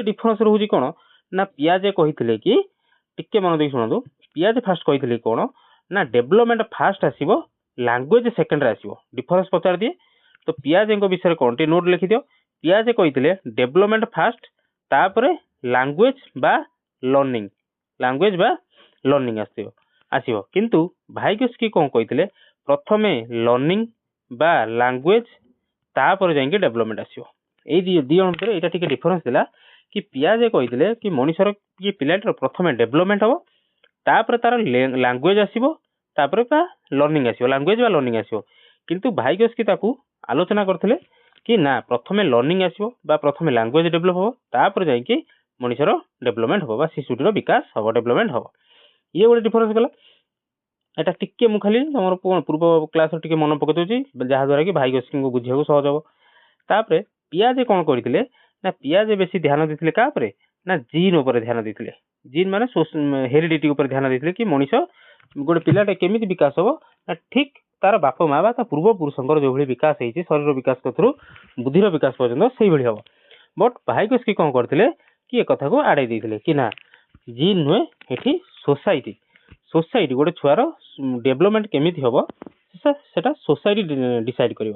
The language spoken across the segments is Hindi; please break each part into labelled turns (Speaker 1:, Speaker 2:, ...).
Speaker 1: डिफरेंस रोचे कौन ना पियाजे कही कि टिके मन देख शुणु पियाजे फास्ट कही कौन ना डेवलपमेंट फास्ट आसो लैंग्वेज सेकेंड आसो डिफरेंस पचार दिए तो पियाजे विषय कौन टे नोट लिखिद पियाजे कही डेवलपमेंट फास्ट तापर लैंग्वेज बा लर्निंग आसो किंतु भाइगस्की कौन कही प्रथमे लर्निंग बा लैंग्वेज तापर जाइए डेवलपमेंट आसो ये दी जन भर यहाँ डिफरेंस देला कि पियाजे कही कि मनुष्यर कि पिलाटर प्रथमे डेवलपमेंट हम तापर तार लैंग्वेज आसो तापर लर्निंग आसो लैंग्वेज बा लर्निंग आसो किंतु भाइगस्की ताकू आलोचना करते कि ना प्रथमे लर्निंग आसो प्रथमे लैंग्वेज डेभलप हम तापर जाइए मनुष्यर डेभलपमेंट हम शिशुटीर विकास हम डेभलपमेंट हम ये गोटे डिफरेंस गला एटा टिके मु खाली तुम पूर्व क्लास टिके मन पकई जहाद्वारा कि भाइगस्की को बुझे सहज हम तापर पियाजे कौन करते ना पियाजे बेसी ध्यान देते क्या ना जीन उपर ध्यान देते जीन माने हेरिडिटी उपर ध्यान देते कि मनीष गोटे पिलाटे केमी विकास हम ना ठीक तार बाप माँ बा पूर्व पुरुषर जो विकास होती शरीर विकास कथरू बुद्धिर विकास पर्यटन से हम बट भाइगस्की कौन करते कि एक कथा को आड़े देते कि ना जीन नुहे ये सोसाइटी गोटे छुआर डेभलपमेंट केमी हम से सोसाइटी डिसाइड कर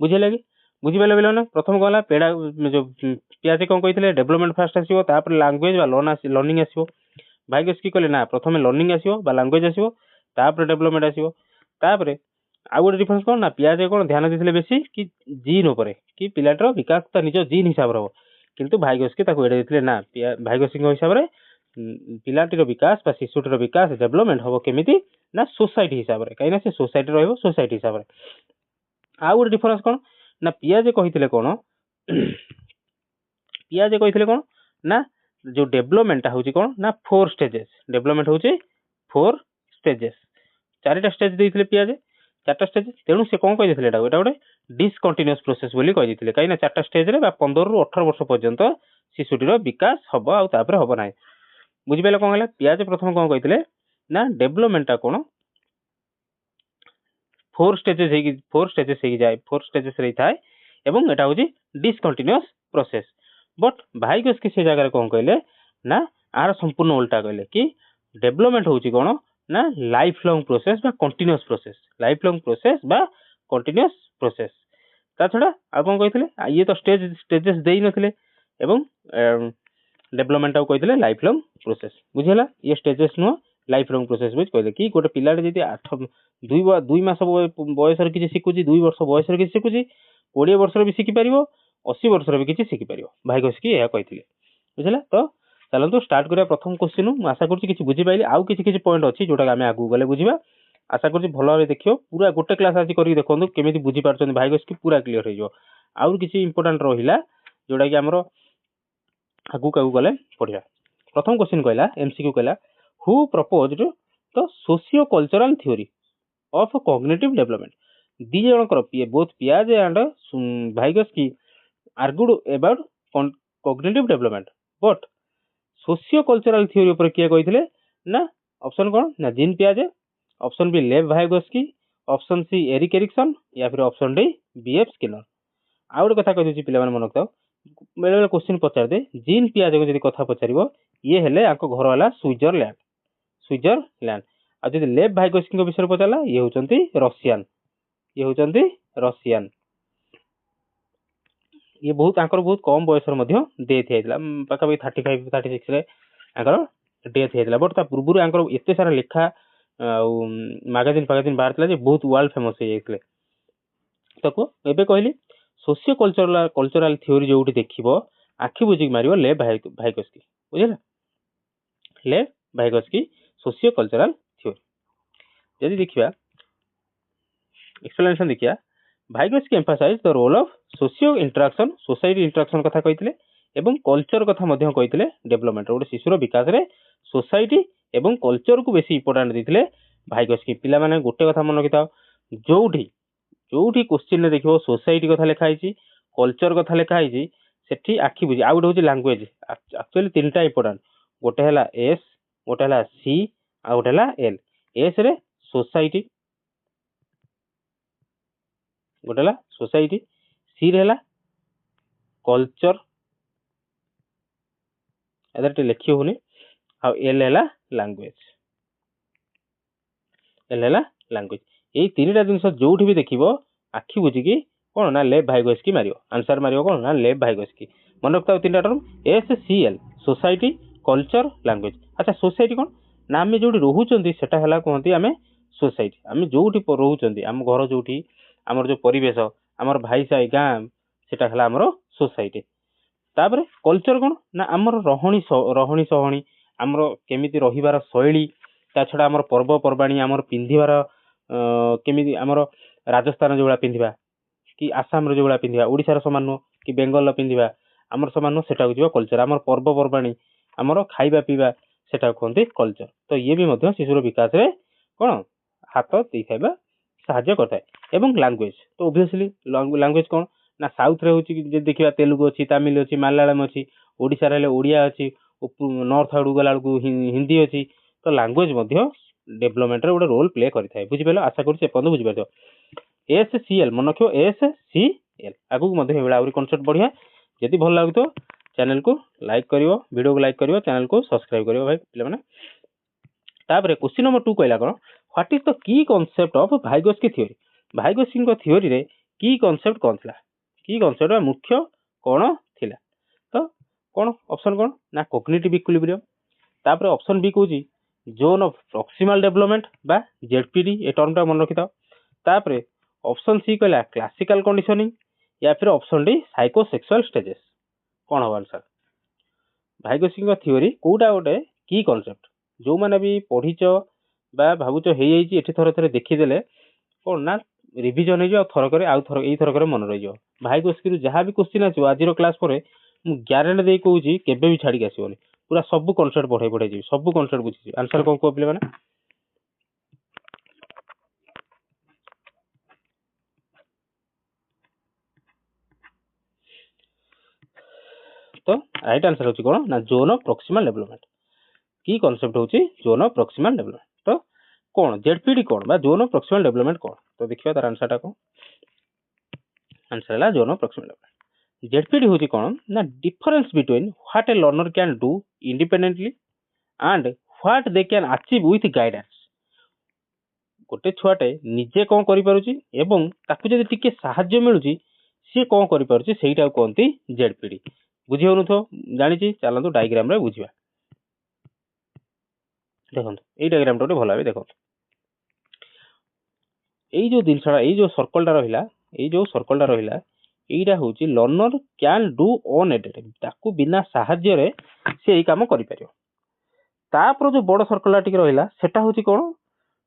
Speaker 1: बुझे कि बुझीपारे बोले ना प्रथम कौन पेड़ा जो पियाजे कौन कही डेभलपमेंट फास्ट आसो लैंग्वेज लर्निंग आसो भाइगस्की कहले ना प्रथमे लर्निंग आसो लैंग्वेज आसो डेभलपमेंट आसो तापर आउ गोटे डिफरेंस कौन ना पियाजे कौन ध्यान देते बेसी कि जीन उपर कि पिलाटर विकास तो निज जीन हिसाब से हम किंतु भाइगस्की एड़े ना भाइगस्की हिसाब से पिलाटीर विकास शिशुटीर विकास डेभलपमेंट हम केमी ना सोसाइटी हिसाब से कहीं से सोसाइटी रोसाइटी हिसाब से आउ गोटे डिफरेंस कौन ना पियाजे कही कौन पियाजे कही कौन ना जो डेभलपमेंट हूँ कौन ना 4 स्टेजेस डेभलपमेंट हूँ 4 स्टेजेस 4टा स्टेज देते पियाजे 4टा स्टेज तेणु से कौन कही एटा गोटे डिसकंटिन्यूअस प्रोसेस बोली कही कहीं 4टा स्टेज रे 15 ରୁ 18 वर्ष पर्यंत शिशुटीर विकास हम आउे हम ना बुझिपारे कौन है पियाजे प्रथम कौन कही ना डेभलपमेंटा कौन 4 स्टेजेस जाए 4 स्टेजेस रही थाए एवं एटा हूँ डिसकंटिन्यूअस प्रोसेस बट भाइगस्की से जगह कौन कहले ना आर संपूर्ण उल्टा कहले कि डेभलपमेंट हूँ कौन ना लाइफ लॉन्ग प्रोसेस बा continuous process life long process बा कंटिन्यूअस प्रोसेस ता छड़ा आ कौन कही ये तो स्टेजेस दे नथिले एवं डेभलपमेंट कही लाइफ लॉन्ग प्रोसेस बुझेला ये स्टेजेस नुह लाइफ लॉन्ग प्रोसेस बुझ कहले कि गोटे पिलाटे जदि 2 मास बयस किसी शिखुची 2 वर्ष बयस किसी शिखुची 20 वर्ष भी शिखिपार 80 वर्ष भी किसी शिखिपार भाइगस्की यह कही बुझेगा तो चलते स्टार्ट करा प्रथम क्वेश्चन मुझे आशा करुँच बुझीपारे आउ किसी पॉइंट अच्छी जोटा आम आगू गले बुझा आशा करुँच भल भाव देखियो पूरा गोटे क्लास आज कर देखो केमी बुझीपार भाइगस्की पूरा क्लीयर हो किसी इंपोर्टाट रहा जोटा कि आमर आगू आगू गले पढ़ा प्रथम क्वेश्चन कहला एमसीक्यू कहला who proposed the socio cultural theory of cognitive development दी जनकर बोथ पियाजे and Vygotsky argued about cognitive development but socio cultural theory ऊपर किए कही ना ऑप्शन कौन ना जीन पियाजे ऑप्शन बी लेव भाइगस्की ऑप्शन सी एरिक एरिक्सन या फिर ऑप्शन डी बीएफ स्किनर आउ गोटे कथा कही पे मन रखा बेले बेले क्वेश्चन पचार दे जीन पियाजे को जब कथा पचार ये हेले घर है स्विट्जरलैंड आज लेव भाइगस्की विषय पचारा ये होती रशियान ये बहुत कम बयस डेथ होता पाखापाखि 35 36 डेथ होता बट पूर्व एत सारा लेखा मैगजीन बाहर बहुत वर्ल्ड फेमस हो जाते तो कहली सोशियो कल्चरल थ्योरी जो देख आखि बुझिक मार लेव भाइगस्की बुझेगा लेव भाइगस्की सोशियो कल्चरल थ्योरी जदि देखिए एक्सप्लेनेशन देखिए Vygotsky emphasize the role of socio interaction society interaction कथा कही एवं कल्चर कथा कही डेवलपमेंट गोटे शिशुर विकास में सोसाइटी एवं कल्चर को बेसी इंपोर्टाट देते भाइगस्की पिला माने गोटे कथा मन रखि जोठी जोठी क्वेश्चन देख सोसाइटी कथा लिखाई कल्चर कथा लिखाई सेठी आखि बुझी आउ गोटे हूँ लैंग्वेज एक्चुअली 3टा इंपोर्टाट गोटे है एस गोटे है सी आ गोटे है एल एस रे सोसाइटी गोटे है सोसाइटी सी रे कल्चर एदार लिखी होनी आ एल है लैंग्वेज यही तीनटा जिन जो भी देखो आखि बुझिकी कौन ना लेफ्ट भाइगोस की मारियो आंसर मारियो कौन ना लेफ्ट भाइगोस की मन रखता तीन term SCL society culture language. अच्छा सोसाइटी कौन ना आम जो रोचे से कहते आम सोसाइटी आम जो रोचे आम घर जो आमर जो परिवेश आमर भाई साई गाँ सेटा है आमर सोसाइटी। तापर कल्चर कौन ना आमर रहणी सहणी आमर केमिति रहिबार शैली ता छड़ा आमर पर्वपर्वाणी आमर पिंधिबार केमिति आमर राजस्थान जो पिंधिबा कि आसाम जो पिंधिबा ओडिशार समान नुह कि बेंगल पिंधिबा आमर समान नुह सेटा हो कल्चर आमर पर्वपर्वाणी आमर खाइबा पीवा सेटा कहते कल्चर। तो ये भी मध्य शिशुर विकास रे कौन हाथ दे खाइबा साहाଯ୍य करता है। एवं लैंग्वेज तो ओबियसली लैंग्वेज कौन ना साउथ रे होची देखिबा तेलुगु अछि तमिल अछि मलयालम अछि ओडिसा रे ओडिया अछि नॉर्थ आडू गला हिंदी अछि तो लैंग्वेज मध्य डेवलपमेंट रे गोटे रोल प्ले करता है बुझी पाइलो आशा करूँ एपन बुझी पारछो। SCL मन रखियो SCL आगु मध्य एबेला आउरी कांसेप्ट बढ़िया जदि भल लागुतो चैनल को लाइक करिवो वीडियो को लाइक करिवो चैनल को सब्सक्राइब करिवो भाई पिला माने। तापर क्वेश्चन नंबर 2 कहला कोन what is the key concept of Vygotsky theory Vygotsky को थ्योरी रे की कांसेप्ट कोन थिला की कांसेप्ट मुख्य कोन थिला तो कोन ऑप्शन कोन ना कॉग्निटिव इक्विलिब्रियम। तापर ऑप्शन बी कहूची जोन ऑफ प्रॉक्सिमल डेवलपमेंट बा ZPD ए टर्म टा मन रखिता। तापर ऑप्शन सी कहला क्लासिकल कंडीशनिंग या फिर ऑप्शन डी साइकोसेक्सुअल स्टेजेस कौन हम आंसर भाइगोस्की को थ्योरी कोटा गोटे की कांसेप्ट जो माने भी पढ़ीच बा भावुच हो जाइए एठी थरे थरे देखिदेले कौन ना रिविजन हो थरक आउ थरक मन रही भाइगोस्की जहाँ भी क्वेश्चन आसो आज क्लास पर मु ग्यारंटी दे कहूँ केबे भी छाड़ी आसोनी पूरा सब कॉन्सेप्ट पढ़ाई पढ़ाई जी सब कॉन्सेप्ट बुझी आंसर कौन कह पे मैंने तो राइट आंसर होची कौन ना जोन ऑफ प्रॉक्सिमल डेवलपमेंट की कांसेप्ट होची जोन ऑफ प्रॉक्सिमल डेवलपमेंट। तो कौन ZPD कौन बा जोन ऑफ प्रॉक्सिमल डेवलपमेंट कौन तो देखियो तार आंसर टा कौन आंसर है zone of proximal development. ZPD होची कौन ना difference between what A learner can do independently and what they can achieve with guidance गोटे छुआटे निजे कौन करि पारुची एवं ताकू जदि टिके सहाय्य मिलुची सी कौन करि पारुची सेटा कहंती ZPD बुझी होनु तो जानिची चलंतु डायग्राम रे बुझिबा देखंतु एई डायग्राम टा भल भाबे देखंतु एई जो दिनसडा एई जो सर्कल टा रहिला एईटा होची लर्नर कैन डू अनएडेड ताकू बिना सहाय्य रे से एई काम करि परियो। तापर जो बड़ सर्कल टा टिक रहिला सेटा होची कोन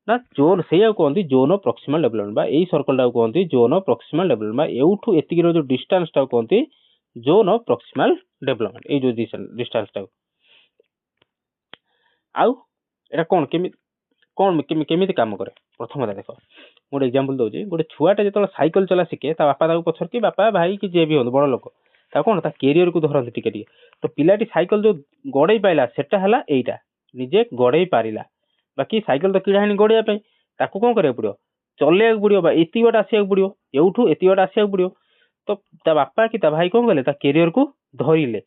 Speaker 1: ना जोन से कहते जोन ऑफ प्रॉक्सिमल डेवलपमेंट बा एई सर्कल टा कहते जोन ऑफ प्रॉक्सिमल डेवलपमेंट बा एउठू एतिकी जो डिस्टेंस टा कहते जोन ऑफ प्रॉक्सिमल डेवलपमेंट ए जो डिस्टेंस टा आउ एटा कोन केमिति काम करे प्रथम देखो गोटे एग्जांपल दउची गोटे छुआटे जतले साइकिल चला शिखे ता बापा ताको पछर कि बापा भाई कि जे भी हो बड़ लोक ता कोन ता कैरियर को धरନ୍ତି टिके टिके तो पिलाटी साइकिल जो गड़े पाइला सेटा हला एईटा निजे गड़े पारिला बाकी साइकिल तो किड़ा हानि गड़िया पे ताको कोन करे पड़ियो चले पड़ियो बा एति बाट आसिया पड़ियो एउठू एति बाट आसिया पड़ियो तो ता बापा कि ता भाई कोन गले ता कैरियर को धरिले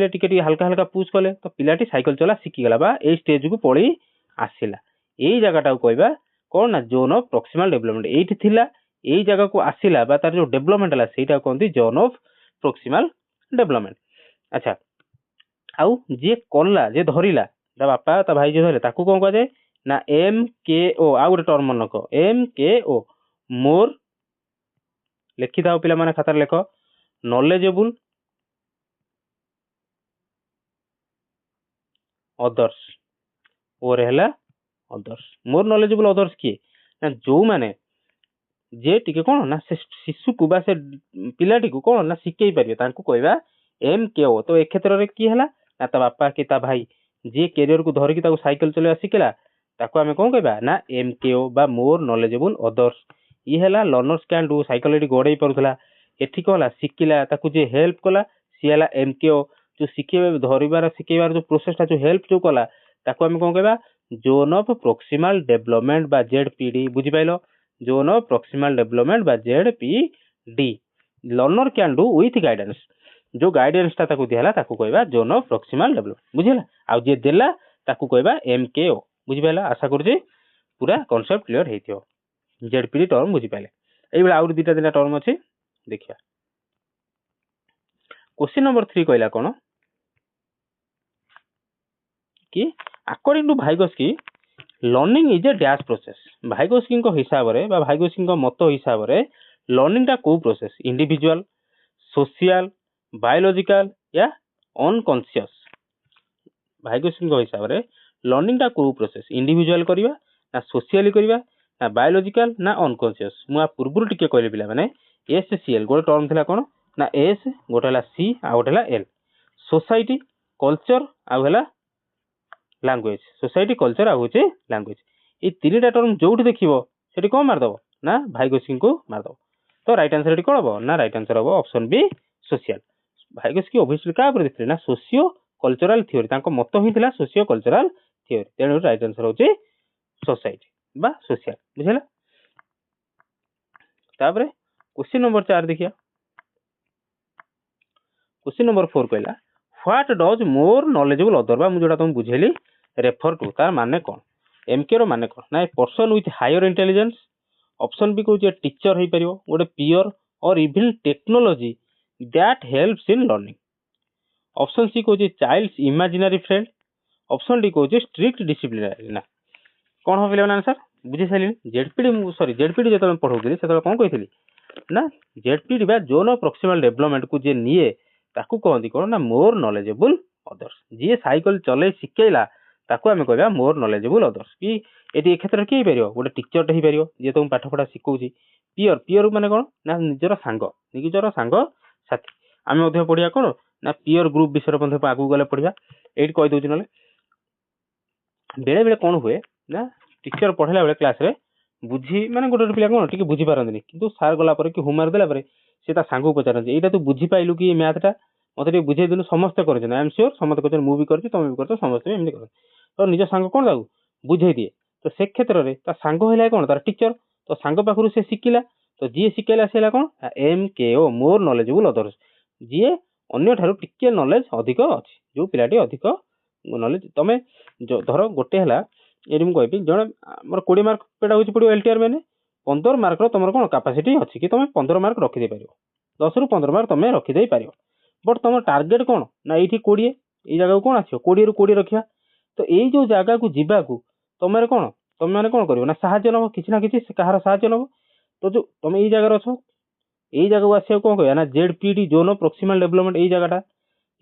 Speaker 1: टिके टिके हल्का हल्का पुश कले तो पिलाटी साइकिल चला शिखी गला बा ए स्टेज को पळी आसिला एई जगहटा कहबा कोन ना जोन ऑफ प्रॉक्सिमल डेवलपमेंट एठी थिला एई जगह को आसिला बा तार जो डेवलपमेंट हला सेटा कहंती जोन ऑफ प्रॉक्सिमल डेवलपमेंट। अच्छा आउ जे कोल्ला जे धरिला ता बापा ता भाई जे धरे ताकू कोन कहजे ना MKO आउ गोटे टर्म मन रख MKO मोर लिखि दाओ पिला माने खातार लेख नॉलेजेबल अदर्स और हैला अदर्स मोर नॉलेजेबल अदर्स किए ना जो माने जे टिके कोन ना से शिशु को बा से पिलाटी को कोन ना शिखै परिबे तांको कहबा MKO तो ए क्षेत्र रे की हला ना ता बापा कि ता भाई जे कैरियर को धरि कि ताको साइकिल चले शिखला ताको हमें कोन कहबा ना MKO बा मोर नॉलेजेबल अदर्स ई हला लर्नर्स कैन डू साइकिल एडी गड़े परुथला एठी कहला शिखिला ताको जे हेल्प कला सी हला MKO जो शिखे धरिबार शिखेबार जो प्रोसेस ता जो हेल्प जो कला ताको हमें कोन कहबा जोन ऑफ प्रॉक्सिमल डेवलपमेंट बा ZPD बुझी pilo zone of proximal development बा ZPD learner can do with guidance जो गाइडेंस टा ताकू दिहला ताकू कहबा जोन ऑफ प्रॉक्सिमल डेवलपमेंट बुझिला आ जे देला ताकू कहबा एमकेओ बुझि पाइला आशा करछि पूरा कांसेप्ट क्लियर हेतियो जेडपीडी टर्म बुझि पाइले एई बेला आउर दिटा टर्म अछि देखिया क्वेश्चन नंबर 3 कहला कोन कि according to Vygotsky learning is a dash process Vygotsky को हिसाब रे बा भाइगोस्की को मत हिसाब रे लर्निंग टा को प्रोसेस इंडिविजुअल सोशल बायोलॉजिकल या अनकॉन्शियस भाइगोस्की को हिसाब रे लर्निंग टा को प्रोसेस इंडिविजुअल करबा ना सोशली करबा ना बायोलॉजिकल ना अनकॉन्शियस मु पूर्व टिके कहले पिला माने एससीएल गोटे टर्म थिला कोन ना एस गोटे हला सी आ गोटे हला एल सोसाइटी कल्चर आ हला लैंग्वेज सोसाइटी कल्चर आ होचे लैंग्वेज ए तीनटा टर्म जोठी देखिबो सेठी कोन मार दबो ना भाइगोस्की को मार दबो तो राइट आंसर एठी कोन हबो ना राइट आंसर हबो ऑप्शन बी सोशल भाइगोस्की ऑब्वियसली का पर देखले ना सोशियो कल्चरल थ्योरी तांको मत ही थिला सोशियो कल्चरल थ्योरी तेणु राइट आंसर होचे सोसाइटी बा सोशल बुझिला तापरे क्वेश्चन नंबर 4 देखिया क्वेश्चन नंबर 4 कहला what does more knowledgeable other बा मु जोटा तुम बुझेली रेफर टू तार माने कोन एमके रो माने कोन ना person with higher intelligence option B कहूचे टीचर हे परियो गोटे peer or even technology that helps in learning option C कहूचे child's imaginary friend option D कहूचे स्ट्रिक्ट डिसिप्लिनरी ना कौन हो पिले आंसर बुझी साइलिन जेडपीडी सॉरी जेडपीडी जतले पढौतली सेतले कोन कहितली ना जेडपीडी बा जोन ऑफ प्रॉक्सिमल डेवलपमेंट को जे निये ताकू कहंदी कोन ना मोर नॉलेजेबल अदर्स जे साइकिल चले शिखेला ताकू आमे कहबा मोर नॉलेजेबल अदर्स कि एटी क्षेत्र के परियो गोटे टीचर टे ही परियो जे तुम पाठ पढा सिखौची पियर पियर माने कोन ना निजर सांग साथी आमे मध्ये पढिया कोन ना पियर ग्रुप विषय मध्ये आगु गले पढिया एटी कहि दोची नले बेले बेले कोन हुए ना टीचर पढ़ेला बेले क्लास रे बुझी माने गोटे पिला कोन टिके बुझी पारंदिनी किंतु सार गला परे कि होमवर्क देला परे से ता सांगू पचारନ୍ତି एटा तू बुझी पाइलु कि मैथ टा मते टिके बुझे दिनु समस्त करछन आई एम श्योर समस्त करछन मु भी करछि तुम भी करछ समस्त एमि कर तो निज सांग कोन दाऊ बुझे दिए तो से क्षेत्र रे ता सांग हैला कोन तार टीचर तो सांग पाखरु से सिकिला तो जी सिकेला सेला कोन एम के ओ मोर नॉलेजेबल अदर्स जी अन्य ठारु टिके नॉलेज अधिक अछि जो पिलाटी अधिक नॉलेज तमे धर गोटे हला एडी मु कहबी जण हमर 20 मार्क पेडा होची पडियो एलटीआर माने 15 मार्क रो तमर कोन कैपेसिटी अछि कि तमे 15 मार्क रखि दे परियो 10 रु 15 मार्क तमे रखि दे परियो बट तमर टारगेट कोन ना एठी 20 ए जगह कोन आछो 20 रु 20 रखिया तो एई जो जगह को जिबा को तमरे कोन तमे माने कोन करियो ना सहाय्य नबो किछि ना किछि कहार सहाय्य नबो तो जो तमे एई जगह रछो एई जगह को आछो कोन कहया ना ZPD zone of proximal development एई जगहटा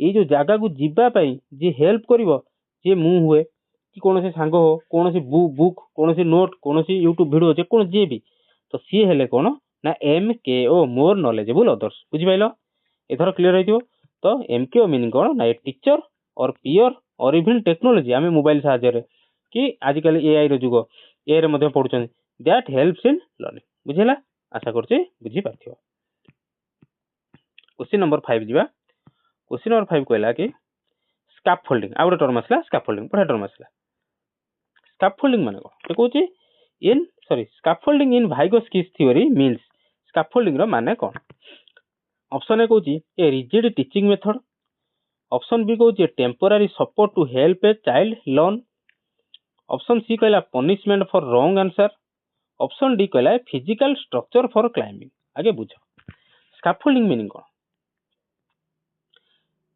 Speaker 1: एई जो जगह को जिबा पई जे हेल्प करिवो जे मु हुए कि कौन से सांग हो कौन से बुक कौन से नोट कौन से यूट्यूब वीडियो जे कौन जे भी तो सी हेले कौन ना एम के ओ मोर नॉलेजेबल अदर्स बुझि पाइलो एथर क्लियर हेतियो तो एम के ओ मीनिंग कौन ना ए टीचर और पियर और इवन टेक्नोलॉजी आमे मोबाइल सहायता रे कि आजिकल एआई रो जुगो एआई रे मध्ये पढुछन दैट हेल्प्स इन लर्निंग बुझिला आशा करछि बुझि पाथियो क्वेश्चन नंबर 5 जिबा क्वेश्चन नंबर 5 कहला कि स्कैफोल्डिंग आ गोटे टर्म आसला स्कैफोल्डिंग पढा टर्म आसला स्कैफोल्डिंग माने को कहूची in sorry scaffolding in Vygotsky's theory means scaffolding रो माने कोन ऑप्शन ए कहूची a rigid teaching method option B कहूची temporary support to help a child learn option C कहला punishment for wrong answer option D कहला फिजिकल स्ट्रक्चर फॉर क्लाइंबिंग आगे बुझ स्कैफोल्डिंग मीनिंग कोन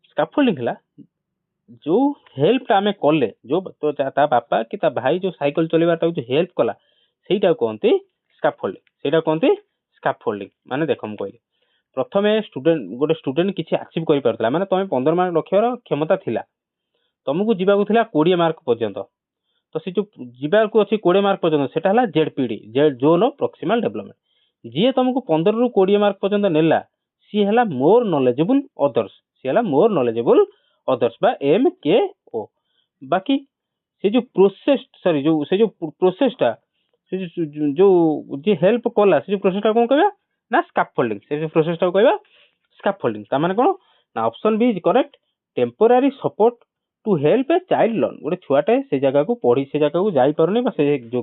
Speaker 1: स्कैफोल्डिंग हला जो हेल्प आमे कले जो तो ता बापा कि ता भाई जो साइकिल चलेबाटा जो हेल्प कला सेटा कोनते स्कैफोल्डिंग सेटा कोनते स्कैफोल्डिंग माने देखम कहले प्रथमे स्टूडेंट गोटे स्टूडेंट किछि अचीव करि परतला माने तमे 15 मार्क रखियार क्षमता थिला तुमको जीवा को थिला 20 मार्क पर्यंत तो से जो जीवा को अछि 20 मार्क पर्यंत सेटा हला ZPD Z zone of proximal development जी तुमको 15 रु 20 मार्क पर्यंत नेला सी हला मोर नॉलेजेबल अदर्स सी हला मोर नॉलेजेबल अदर्स बा एम के ओ बाकी से जो प्रोसेस सॉरी जो से जो प्रोसेसटा से जो जे हेल्प कला से जो प्रोसेसटा कोन कहबा ना स्कैफोल्डिंग से जो प्रोसेसटा कहबा स्कैफोल्डिंग ता माने कोन ना option B is correct temporary support to help a child learn गोटे छुआटे से जगह को पढ़ी से जगह को जाई परने बा से जो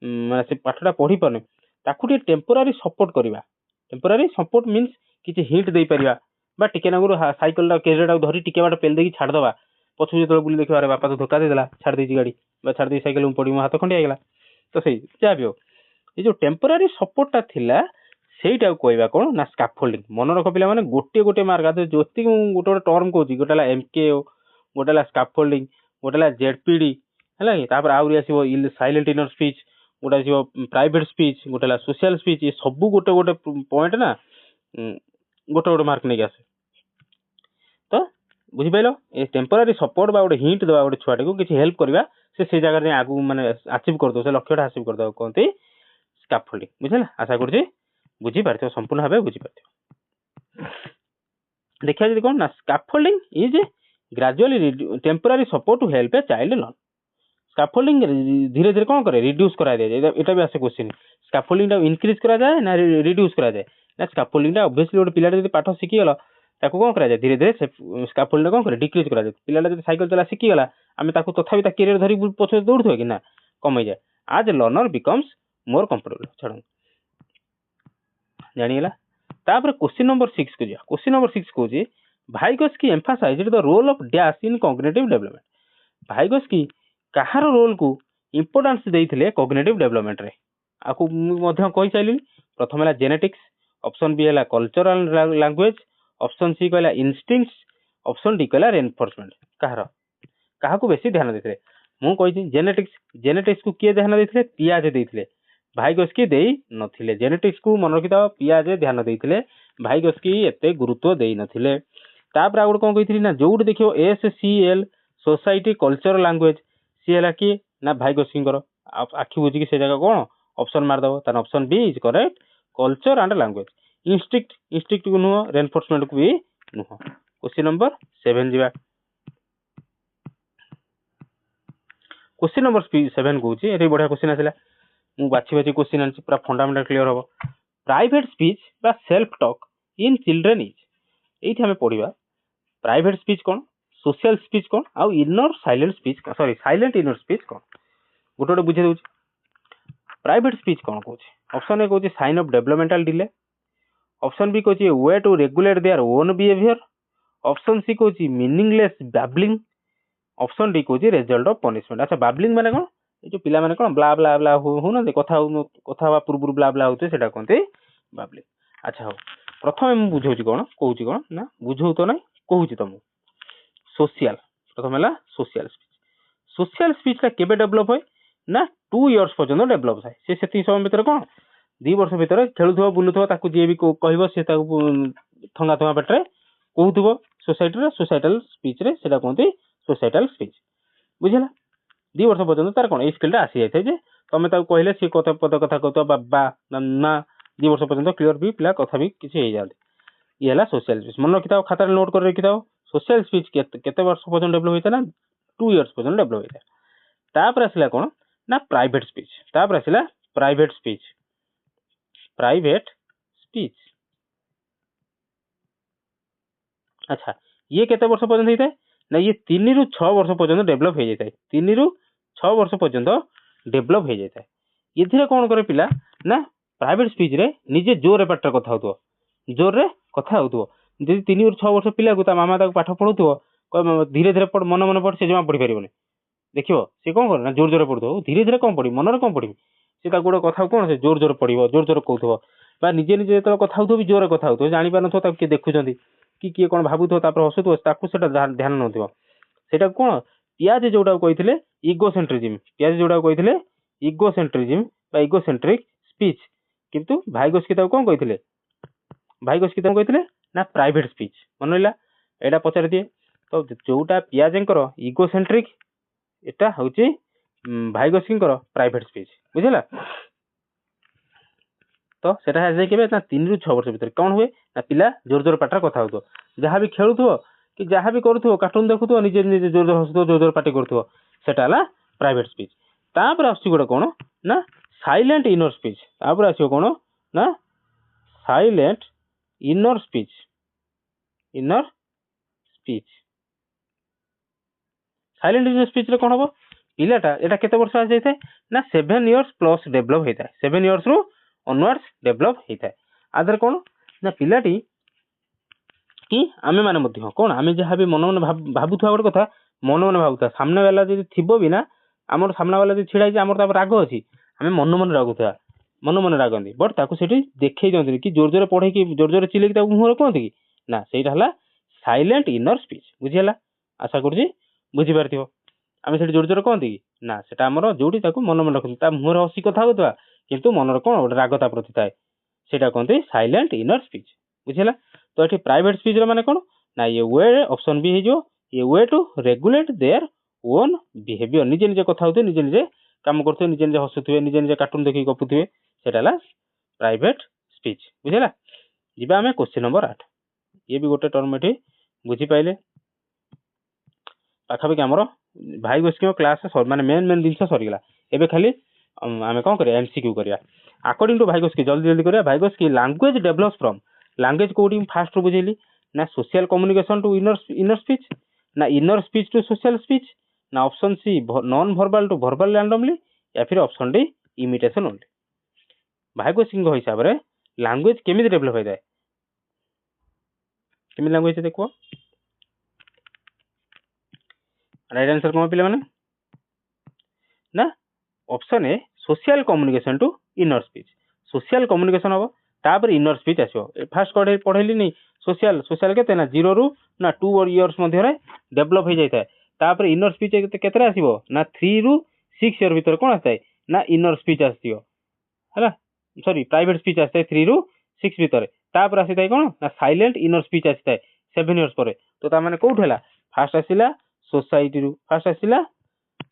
Speaker 1: माने से पाठटा पढ़ी परने ताकू टे टेम्पररी सपोर्ट करबा टेम्पररी सपोर्ट मींस किछि हिंट देई परिबा बा टिके नागुर साइकेल कैरियर धरी टिके बाट पेल देकी छाड़दवा पछू जो बुले देखिए अरे बापा तो धोखा देदेला छाड़ देची गाड़ी छाड़ दे साइकेल पड़ी मो हाथ खंडिया गला तो सही जहाँ भी हो ये जो टेम्पोरारी सपोर्टा थिला ସେଇଟା କହିବା କ'ଣ ନା ସ୍କାଫୋଲ୍ଡିଂ ମନେ ରଖ ପିଲାମାନେ ଗୋଟିଏ ଗୋଟିଏ ମାର୍କ ଯେତିକି ମୁଁ ଗୋଟେ ଗୋଟେ ଟର୍ମ କହୁଛି ଗୋଟେ ହେଲା ଏମକେଓ ଗୋଟେ ହେଲା ସ୍କାଫୋଲ୍ଡିଂ ଗୋଟେ ହେଲା ଜେଡପିଡି ହେଲା କି ତାପରେ ଆହୁରି ଆସିବ ସାଇଲେଣ୍ଟ ଇନର ସ୍ପିଚ୍ ଗୋଟେ ଆସିବ ପ୍ରାଇଭେଟ ସ୍ପିଚ୍ ଗୋଟେ ହେଲା ସୋସିଆଲ ସ୍ପିଚ୍ ଏ ସବୁ ଗୋଟେ ଗୋଟେ ପଏଣ୍ଟ ନା ଗୋଟେ ଗୋଟେ ମାର୍କ ନେଇକି ଆସେ ତ ବୁଝିପାରିଲ ଏ ଟେମ୍ପୋରାରୀ ସପୋର୍ଟ ବା ଗୋଟେ ହିଣ୍ଟ ଦେବା ଗୋଟେ ଛୁଆଟିକୁ କିଛି ହେଲ୍ପ କରିବା ସେ ଜାଗାରେ ଆଗକୁ ମାନେ ଆଚିଭ୍ କରିଦେବ ସେ ଲକ୍ଷ୍ୟଟା ହାସିଲ କରିଦେବ କହନ୍ତି ସ୍କାଫୋଲ୍ଡିଂ ବୁଝିଲା ଆଶା କରୁଛି ବୁଝିପାରିଥିବ ସମ୍ପୂର୍ଣ୍ଣ ଭାବେ ବୁଝିପାରିଥିବ ଦେଖିବା ଯଦି କ'ଣ ନା scaffolding is gradually temporary support to help a child learn scaffolding धीरे धीरे कौन करे रिड्यूस करा दिया जाए एटा भी आसे क्वेश्चन स्काफोल्डिंग टा इंक्रीज करा जाए ना रिड्यूस करा जाए ना स्काफोल्डिंग टा ऑब्वियसली गोटे पिलाटे जदी पाठ शिखि गला ताको कौन करा जाए धीरे धीरे स्काफोल्डिंग कौन करे डिक्रीज करा जाए पिलाटा जदी साइकिल चला शिखि गला आमे ताको तथापि ता कैरियर धरी पछे दौड़थो कि ना कम जाए आज लर्नर बिकम्स मोर कंफर्टेबल छाड़ जानिगला तापर क्वेश्चन नंबर 6 को जा क्वेश्चन नंबर 6 को जी Vygotsky emphasized the role of dash in cognitive development Vygotsky कहार रोल को इंपोर्टेंस देइथिले कॉग्निटिव डेवलपमेंट रे आकु मध्य कहि चाइलिनी प्रथम हला जेनेटिक्स ऑप्शन बी हला कल्चरल लैंग्वेज ऑप्शन सी कहला इंस्टिंक्ट्स ऑप्शन डी कहला रेनफोर्समेंट कहार कहा को बेसी ध्यान देथिले मु कहि जेनेटिक्स को किए ध्यान देथिले पियाजे देथिले भाइगोस्की देई नथिले जेनेटिक्स को मन रखिता पियाजे ध्यान देथिले भाइगोस्की एते गुरुत्व देई नथिले तापर आगुड कोन कहिथिली ना जोउड देखियो एससीएल सोसाइटी कल्चर लैंग्वेज सी हला कि ना भाइगोस्की कर आखि बुझी कि से जगह कोन ऑप्शन मार दबो तन option B is correct culture and language instinct को नो रेनफोर्समेंट को भी नो क्वेश्चन नंबर 7 जीवा क्वेश्चन नंबर 7 कहूची एटे बढ़िया क्वेश्चन आसिला मु बाछि बाछि क्वेश्चन आनछि पूरा फंडामेंटल क्लियर हो प्राइवेट स्पीच बा self talk in children is एठी हमें पढिबा प्राइवेट स्पीच कोन सोशल स्पीच कोन आ inner silent speech sorry silent inner speech कोन गोटे गोटे बुझे दउछि प्राइवेट स्पीच कोन कहूछि ऑप्शन ए कहूछि sign of developmental delay option B कहूछि way to regulate their own behaviour option C कहूछि मीनिंगलेस बैबलिंग ऑप्शन डी कहूछि रिजल्ट ऑफ पनिशमेंट अच्छा बैबलिंग माने कोन ए जो पिला माने कोन ब्ला ब्ला ब्ला हो ना कथा हवा पूर्व ब्ला ब्ला होते सेटा कहते बैबलिंग अच्छा हो प्रथम मु बुझौछि कोन कहूछि कोन ना बुझौ तो नै कहूछि तुम सोशल प्रथम हला सोशल स्पीच ला केबे डेवलप होय ना 2 इयर्स पर्यंत डेवलप थाए से सेति समय भीतर कोन 2 वर्ष भीतर खेलुथो बुलुथो ताकू जे भी कहबो से ताकू थंगा थंगा पेटरे कहूथबो सोसाइटल स्पीच रे सेटा कहते सोसाइटल स्पीच बुझिला 2 वर्ष पर्यंत तार कोन ए स्किल आसी जाय जे तमे ताकू कहले से कथा पद कथा कहतो बाबा ना 2 वर्ष पर्यंत क्लियर भी पिला कथा भी किछि हे जाते ये हला सोशल स्पीच मन रखिताओ खाता नोट कर रखिताओ सोशल स्पीच केते वर्ष पर्यंत डेवलप होइता ना 2 इयर्स पर्यंत डेवलप होइता तापर आसिला कोन ना प्राइवेट स्पीच तापर आसिला प्राइवेट स्पीच अच्छा ये केते वर्ष पर्यंत होइता ना ये 3 रु 6 वर्ष पर्यंत डेवलप हो जाता है 3 रु 6 वर्ष पर्यंत डेवलप हो जाता है ये कौन करे पिला ना प्राइवेट स्पीच रे निजे जोर रे पाठ कथा होतो जोर रे कथा होतो जदि 3 रु 6 वर्ष पिला को ता मामा ताको पाठ पढौतो धीरे धीरे पढ़ मन मन पढ़ से जमा पढ़ी परिबने देखियो से कौन करे ना जोर जोर पढ़तो धीरे धीरे कौन पढ़ी मन रे कौन पढ़ी से ता गोड़ कथा कौन से जोर जोर पढ़िबो जोर जोर कहथबो बा निजे निजे तो कथा होतो भी जोर कथा होतो जानि पानथो ता के देखुचंदी कि किए कौन भाबुथो तापर हसुथो ताकू सेटा ध्यान नथिबो सेटा कोन पियाजे जोडा कहिथिले इगोसेंट्रिज्म पियाजे जोडा कहिथिले इगोसेंट्रिज्म बा इगोसेंट्रिक स्पीच किंतु भाइगोस्की ता कोन कहिथिले भाइगोस्की ता कहिथिले ना प्राइवेट स्पीच मनइला एडा पचार दिए तो जोटा पियाजेंकर इगोसेंट्रिक एटा होची भाइगोस्कीकर प्राइवेट स्पीच बुझिला तो सेटा हे केबे ना 3 रु 6 वर्ष भीतर कोन हुए ना पिला जोर जोर पाठर कथा होतो जहां भी खेलुथो कि जहां भी करूथो कार्टून देखुथो निजे निजे जोर जोर हसुथो जोर जोर पार्टी करथो सेटा हला प्राइवेट स्पीच तापर आसी गोटे कोन ना साइलेंट इनर स्पीच तापर आसीओ कोन ना silent inner speech silent inner speech रे कोन होबो पिलाटा एटा केते वर्ष आ जायते ना 7 इयर्स प्लस डेवलप हेता 7 इयर्स रु ऑनवर्ड्स डेवलप हेता आदर कोन ना पिलाटी कि आमे माने मध्य कोन आमे जहाँ भी मन मन भाबुथुआ गोटे कथा मन मन भाबुथुआ सामने वाला जदि थिबो भी ना आमर सामने वाला जदि छिड़ा होइछि आमर राग अछि आमे मन मन रागुथुआ मन मन रागंदी बट ताको सेठी देखै दंती कि जोर जोर पढ़े कि जोर जोर चिले कि ताको मुहर कहंती कि ना सेटा हला साइलेंट इनर स्पीच बुझिला आशा करछि बुझि पारथिबो आमे सेठी जोर जोर कहंती कि ना सेटा हमर जोडी ताको मन मन रखंती ता मुहर हसी कथा होतुआ किंतु मनर कोन गोटे रागता प्रति थाए सेटा कहंती साइलेंट इनर स्पीच बुझिला तो एठी प्राइवेट स्पीच रे माने कोन ना ये वे ऑप्शन बी हे जो ये way to regulate their own behaviour निजे निजे कथा होते निजे निजे काम करते निजे निजे हसुथिबे निजे निजे कार्टून देखि गपुथिबे सेटा ला प्राइवेट स्पीच बुझिला जिबा हमें क्वेश्चन नंबर 8 ये भी गोटे टर्म एठी बुझी पाइले पाखापाखि आमर भाई गोष्ठी क्लास माने मेन मेन जिनस सरीगला एबे खाली आमे कोन करिया एमसीक्यू करिया अकॉर्डिंग टू भाई गोष्ठी जल्दी जल्दी करिया भाई गोष्ठी लैंग्वेज डेवलप्स फ्रॉम लैंग्वेज कोडी फास्ट बुझेली ना social communication to inner speech ना inner speech to social speech ना option C non verbal to verbal randomly या फिर ऑप्शन डी इमिटेशन ओनली भाई गोष्ठी हिसाब रे लैंग्वेज केमिति डेवलप होय जाय केमिति लैंग्वेज देखो राइट आंसर कौन पे माने ना option A social communication to inner speech social communication हम तापर इनर स्पीच आसो फास्ट पढ़ेली नहीं सोशल सोशल केते ना 0 रु ना 2 इयर्स मध्य रे डेवलप हो जाय थाए तापर इनर स्पीच केते आसीबो ना 3 रु 6 इयर भीतर कोन आस्ताय ना इनर स्पीच आस्तियो हैला सॉरी प्राइवेट स्पीच आस्ताय 3 रु 6 भीतर तापर आसीताय कोन ना साइलेंट इनर स्पीच आस्ताय 7 इयर्स पर तो ता माने कोउठ हैला फास्ट आसीला सोसाइटी रु फास्ट आसीला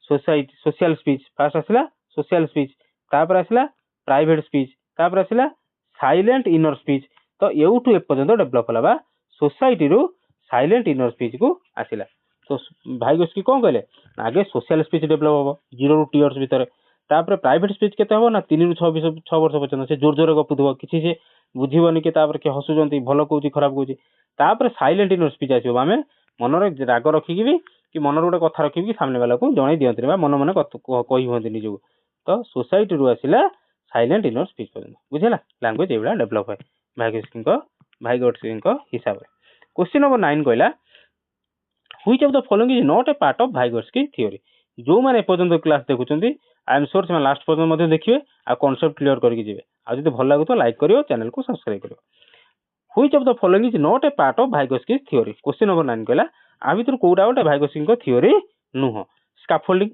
Speaker 1: सोसाइटी सोशल स्पीच फास्ट आसीला सोशल स्पीच तापर आसीला प्राइवेट स्पीच तापर आसीला साइलेंट इनर स्पीच तो एउठु ए पर्यंत डेवलप होला बा सोसाइटी रु साइलेंट इनर स्पीच को आसीला तो भाई गोष्ठी कोन कहले आगे सोशल स्पीच डेवलप होबो 0 रु 2 इयर्स भीतर तापर प्राइवेट स्पीच केते होबो ना 3 रु 6 वर्ष पर्यंत से जोर जोर गपुथबो किछि से बुझिबोनी के तापर के हसुजंती भलो कहूची खराब कहूची तापर साइलेंट इनर स्पीच आसीबो आमे मनरे राग रखिकी भी कि मनर गोटे कथा रखिबी कि सामने वाला को जणाई दियंती बा मन मन कहि होंती निजो तो सोसाइटी रु आसीला साइलेंट इनर स्पीच पर्यंत बुझिला लैंग्वेज एवला डेवलप है भाई गोष्ठी हिसाब रे क्वेश्चन नंबर 9 कहला which of the following is not a part of भाई गोष्ठी थ्योरी जो माने पर्यंत क्लास देखुचंती आई एम श्योर से लास्ट पर्यंत मध्ये देखिबे आ कांसेप्ट क्लियर करके जिवे आ जदि भल लागो तो लाइक करियो चैनल को सब्सक्राइब करियो which of the following is not a part of भाई गोष्ठी थ्योरी क्वेश्चन नंबर 9 कहला आ भीतर कोडा गोटे भाई गोष्ठी थ्योरी नुह स्कैफोल्डिंग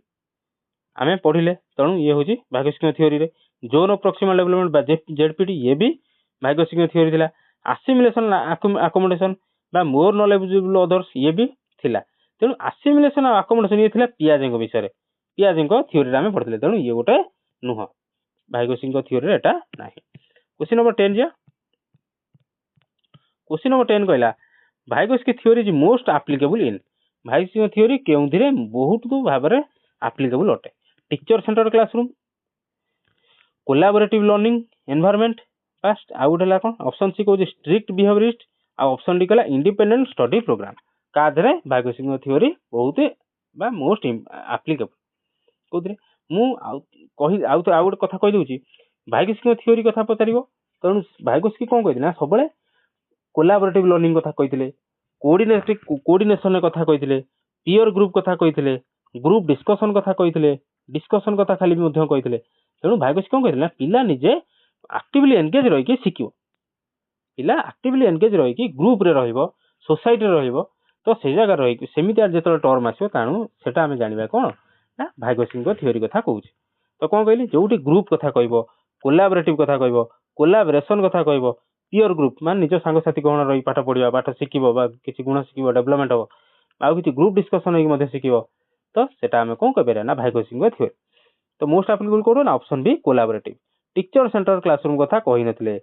Speaker 1: आमे पढ़िले तणु ये होची भाई गोष्ठी थ्योरी रे जोन ऑफ प्रॉक्सिमल डेवलपमेंट बा जेडपीटी ये भी भाई गोष्ठी थ्योरी थिला असिमिलेशन अकोमोडेशन बा मोर नॉलेजेबल अदर्स ये भी थिला तेणु असिमिलेशन और अकोमोडेशन ये थिला पियाजेंको विषय रे पियाजेंको थ्योरी रे आमे पढ़िले तेणु ये गोटे नुह भाई गोष्ठी थ्योरी रे एटा नाही क्वेश्चन नंबर 10 जे क्वेश्चन नंबर 10 कहला भाई गोष्ठी theory is most applicable in भाई गोष्ठी थ्योरी केउंधिरे बहुत भाबरे एप्लीकेबल अटे teacher centre classroom collaborative learning environment fast out हला कोन ऑप्शन सी को स्ट्रिक्ट बिहेवियरिस्ट आ ऑप्शन डी कहला इंडिपेंडेंट स्टडी प्रोग्राम का धरे भाई गोष्ठी थ्योरी बहुत बा मोस्ट एप्लीकेबल कोदरे मु कहि आउ तो आउट कथा कहि दउची भाई गोष्ठी थ्योरी कथा पचारिबो तणु भाई गोष्ठी कोन कहिदिना सबले कोलैबोरेटिव लर्निंग कथा कहिथिले कोऑर्डिनेशन कथा कहिथिले पीयर ग्रुप कथा कहिथिले ग्रुप डिस्कशन कथा कहिथिले डिस्कशन कथा खाली भी मध्य कहिथिले तेणु भाई गोष्ठी कोन कहिथिले पिला निजे एक्टिवली एंगेज रही के सिकियो पिला एक्टिवली एंगेज रही कि ग्रुप रे रहइबो सोसाइटी रे रहइबो तो से जगह रही कि सेमिति जेतल टर्म आसीबो ताणु सेटा हमें जानिबा कोन ना भाई गोष्ठी थ्योरी कथा कहूची तो कोन कहली जोटी ग्रुप कथा कहइबो कोलैबोरेटिव कथा कहइबो कोलैबोरेशन कथा कहइबो पीयर ग्रुप मान निज सांग साथी कोन रही पाठ पढिबा पाठ सिकिबो बा किछि गुण सिकिबो डेवलपमेंट हो आ किछि ग्रुप डिस्कशन होई मध्ये सिकिबो तो सेटा हमें कोन कहबेरा ना भाई गोष्ठी थ्योरी तो मोस्ट एप्लीकेबल कोड ना option B collaborative teacher centre classroom कथा कहि नथिले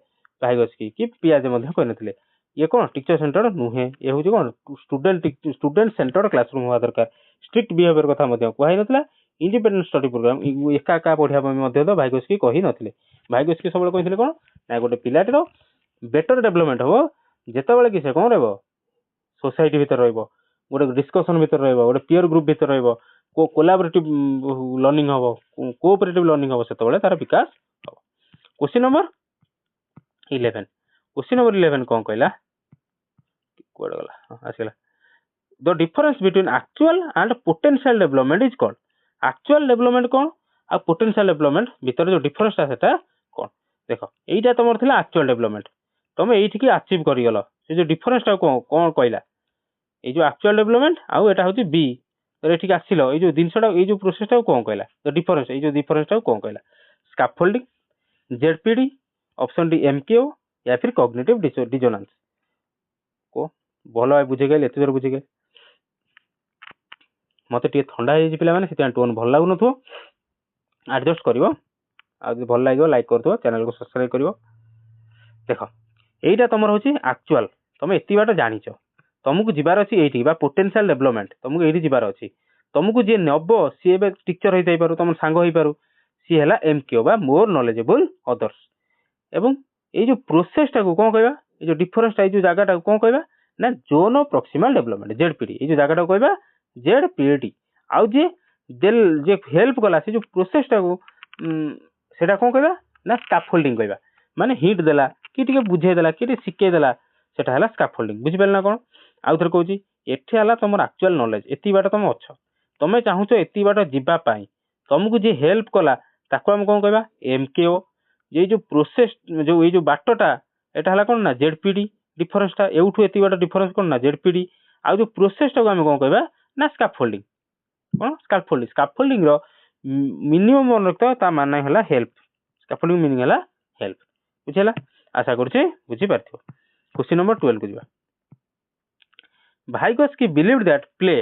Speaker 1: भाई गोष्ठी कि पियाजे मध्ये कहि नथिले ये कोन टीचर सेंटर नुहे ये होची कोन स्टूडेंट सेंटर क्लासरूम हुआ दरकार स्ट्रिक्ट बिहेवियर कथा मध्ये कहि नथिला इंडिपेंडेंट स्टडी प्रोग्राम एका का पढिया मध्ये तो भाई गोष्ठी कहि नथिले भाई गोष्ठी सबले कहिथिले कोन ना गोटे पिलाटर बेटर डेवलपमेंट हो जेतेबेले कि से कोन रहबो सोसाइटी भीतर रहबो गोटे डिस्कशन भीतर रहबो गोटे पीयर ग्रुप भीतर रहबो को कोलैबोरेटिव लर्निंग हो कोऑपरेटिव लर्निंग हो सेतेबेले तार विकास हो क्वेश्चन नंबर 11 क्वेश्चन नंबर 11 कोन कहला कुआडे गला आसीला the difference between actual and potential development is called actual development कौन आ पोटेंशियल डेवलपमेंट भीतर जो डिफरेंस ता सेटा कौन देखो एटा तमर थिला एक्चुअल डेवलपमेंट तमे एठी की अचीव करि गलो से जो डिफरेंस ता कौन कहला ए जो एक्चुअल डेवलपमेंट आउ एटा होची बी तो एठी आसिलो ए जो दिनसटा ए जो प्रोसेस ता कौन कहला द डिफरेंस ए जो डिफरेंस ता कौन कहला स्कैफोल्डिंग जेडपीडी ऑप्शन डी एमकेओ या फिर कॉग्निटिव डिसोनेंस को भलो बुझे गए एते जोर बुझे गए मते टे ठंडा हे पिला माने सेते टोन भल लागु नथो एडजस्ट करिवो आ भल लागिवो लाइक करथो चैनल को सब्सक्राइब करिवो देखो एटा तमर होची एक्चुअल तमे एति बाटा जानिचो तुमको जिबार अछि एठी बा पोटेंशियल डेवलपमेंट तुमको एठी जिबार अछि तुमको जे नबो सी बे टीचर होई जाई पारो तुम सांग होई पारो सी हला एमक्यू बा मोर नॉलेजेबल अदर्स एवं ए जो प्रोसेस टा को कोन कहबा ए जो डिफरेंस टा जो जागा टा कोन कहबा ना जोन प्रॉक्सिमल डेवलपमेंट जेडपीडी ए जो जागा टा कहबा जेडपीडी आउ जे हेल्प कला से जो प्रोसेस टा को सेटा कोन कहबा ना स्कैफोल्डिंग कहबा माने हिट देला कि टिके बुझे देला कि टिके सिके देला सेटा हला स्कैफोल्डिंग बुझि पेल ना कोन आउ थर कहूची एठी हला तुम एक्चुअल नॉलेज एति बाटा तुम अछ तुम चाहूछ एति बाटा जिबा पाई तुमको जे हेल्प कला ताको हम कोन कहबा एमकेओ ये जो प्रोसेस जो ये जो बाटटा एटा हला कोन ना जेडपीडी डिफरेंस टा एउठु एति बाटा डिफरेंस कोन ना जेडपीडी आ जो प्रोसेस टा को हम कोन कहबा ना स्कैफोल्डिंग कोन स्कैफोल्डिंग रो मिनिमम मन रखता ता माने हला हेल्प स्कैफोल्डिंग मीनिंग हला हेल्प बुझला आशा करछे बुझी पारथियो क्वेश्चन नंबर 12 को जिबा भाइगोस्की बिलीव्ड दैट प्ले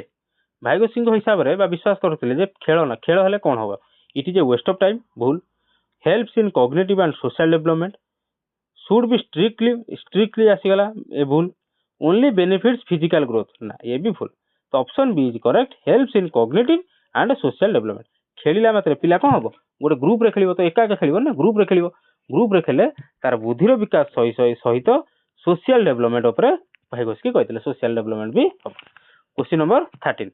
Speaker 1: भाइगोस्की हिसाब रे बा विश्वास करथिले जे खेल ना खेल हेले कोन होबा it is a waste of time भूल helps in cognitive and social development should be strictly आसीगला ए भूल ओनली बेनिफिट्स फिजिकल ग्रोथ ना ये भी भूल तो option B is correct helps in cognitive and social development खेलिला मात्रे पिला कोन होबो गोटे ग्रुप रे खेलिबो तो एका एका खेलिबो ना ग्रुप रे खेले तार बुद्धिर विकास सहित सोशल डेवलपमेंट ऊपर भाइगोस्की कहते सोशल डेवलपमेंट भी हम क्वेश्चन नंबर 13